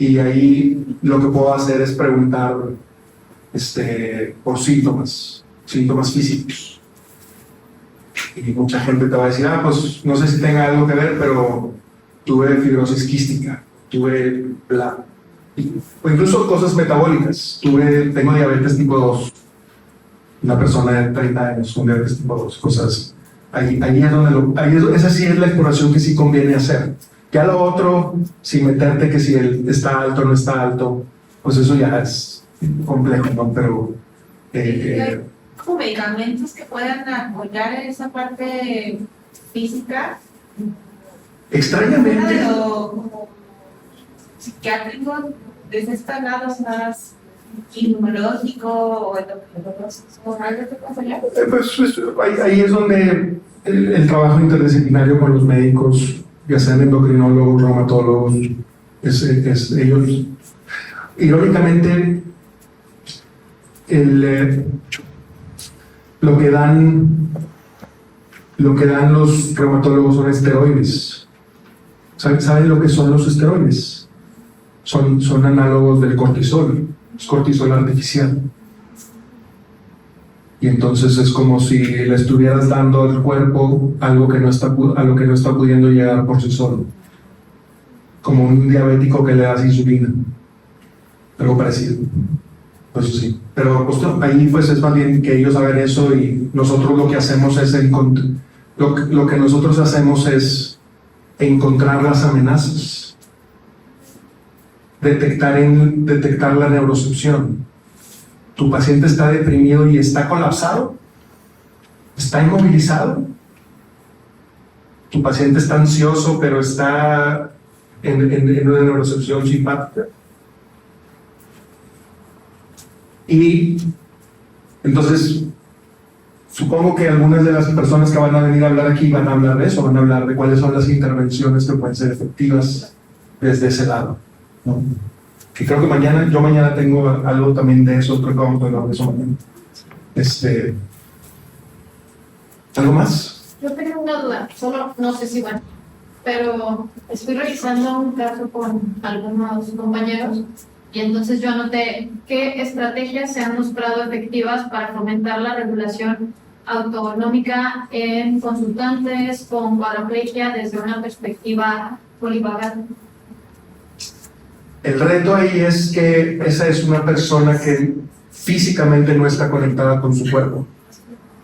Y ahí lo que puedo hacer es preguntar por síntomas físicos. Y mucha gente te va a decir, pues no sé si tenga algo que ver, pero tuve fibrosis quística, tuve o incluso cosas metabólicas. Tengo diabetes tipo 2. Una persona de 30 años con diabetes tipo 2, cosas. Ahí es donde esa sí es la exploración que sí conviene hacer. Ya lo otro, sin meterte que si él está alto o no está alto, pues eso ya es complejo, ¿no? Pero ¿Hay como medicamentos que puedan apoyar en esa parte física? extrañamente, Pero como psiquiátrico, desde este lado más inmunológico o endocrinología, algo que pasa allá. ahí es donde el trabajo interdisciplinario con los médicos, ya sean endocrinólogos, reumatólogos, ellos, irónicamente, lo que dan los reumatólogos son esteroides. ¿Saben lo que son los esteroides? Son análogos del cortisol, es cortisol artificial. Y entonces es como si le estuvieras dando al cuerpo a lo que no está pudiendo llegar por sí solo. Como un diabético que le das insulina. Algo parecido. Eso sí. Pero ahí pues es más bien que ellos saben eso y nosotros lo que hacemos es lo que nosotros hacemos es encontrar las amenazas. Detectar la neurocepción. Tu paciente está deprimido y está colapsado, está inmovilizado. Tu paciente está ansioso, pero está en una neurocepción simpática. Y entonces, supongo que algunas de las personas que van a venir a hablar aquí van a hablar de eso, van a hablar de cuáles son las intervenciones que pueden ser efectivas desde ese lado, ¿no? Y creo que yo mañana tengo algo también de eso, creo que vamos a hablar de eso mañana. ¿Algo más? Yo tengo una duda, solo no sé si bueno, pero estoy revisando un caso con algunos compañeros y entonces yo anoté qué estrategias se han mostrado efectivas para fomentar la regulación autonómica en consultantes con cuadriplegia desde una perspectiva polivagal. El reto ahí es que esa es una persona que físicamente no está conectada con su cuerpo,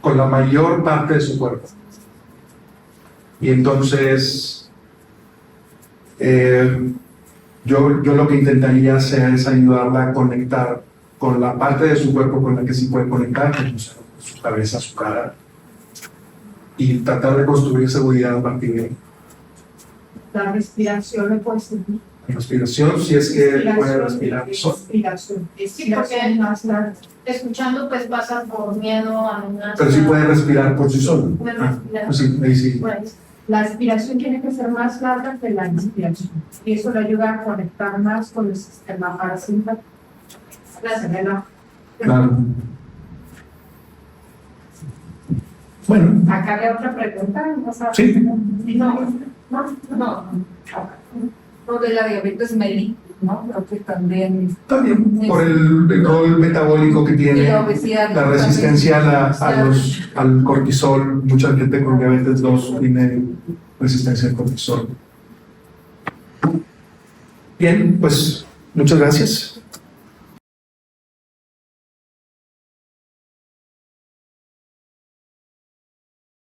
con la mayor parte de su cuerpo. Y entonces, yo lo que intentaría hacer es ayudarla a conectar con la parte de su cuerpo con la que sí puede conectar, como su cabeza, su cara, y tratar de construir seguridad a partir de ahí. La respiración le puede servir. Respiración, si es que puede respirar. Respiración. Sí, porque escuchando pues pasa por miedo a una... Pero sí puede respirar por sí solo. Puede Ah, respirar. pues sí, ahí sí. Pues, La aspiración tiene que ser más larga que la inspiración. Y eso le ayuda a conectar más con el sistema parasimpático. Claro. Bueno, Acá había otra pregunta. ¿No sabes? sí. No. Lo de la diabetes mellitus, ¿no? Creo que también. También por el rol metabólico que tiene, Y la obesidad. la resistencia al cortisol. Mucha gente con diabetes 2 tiene resistencia al cortisol. Bien, pues muchas gracias.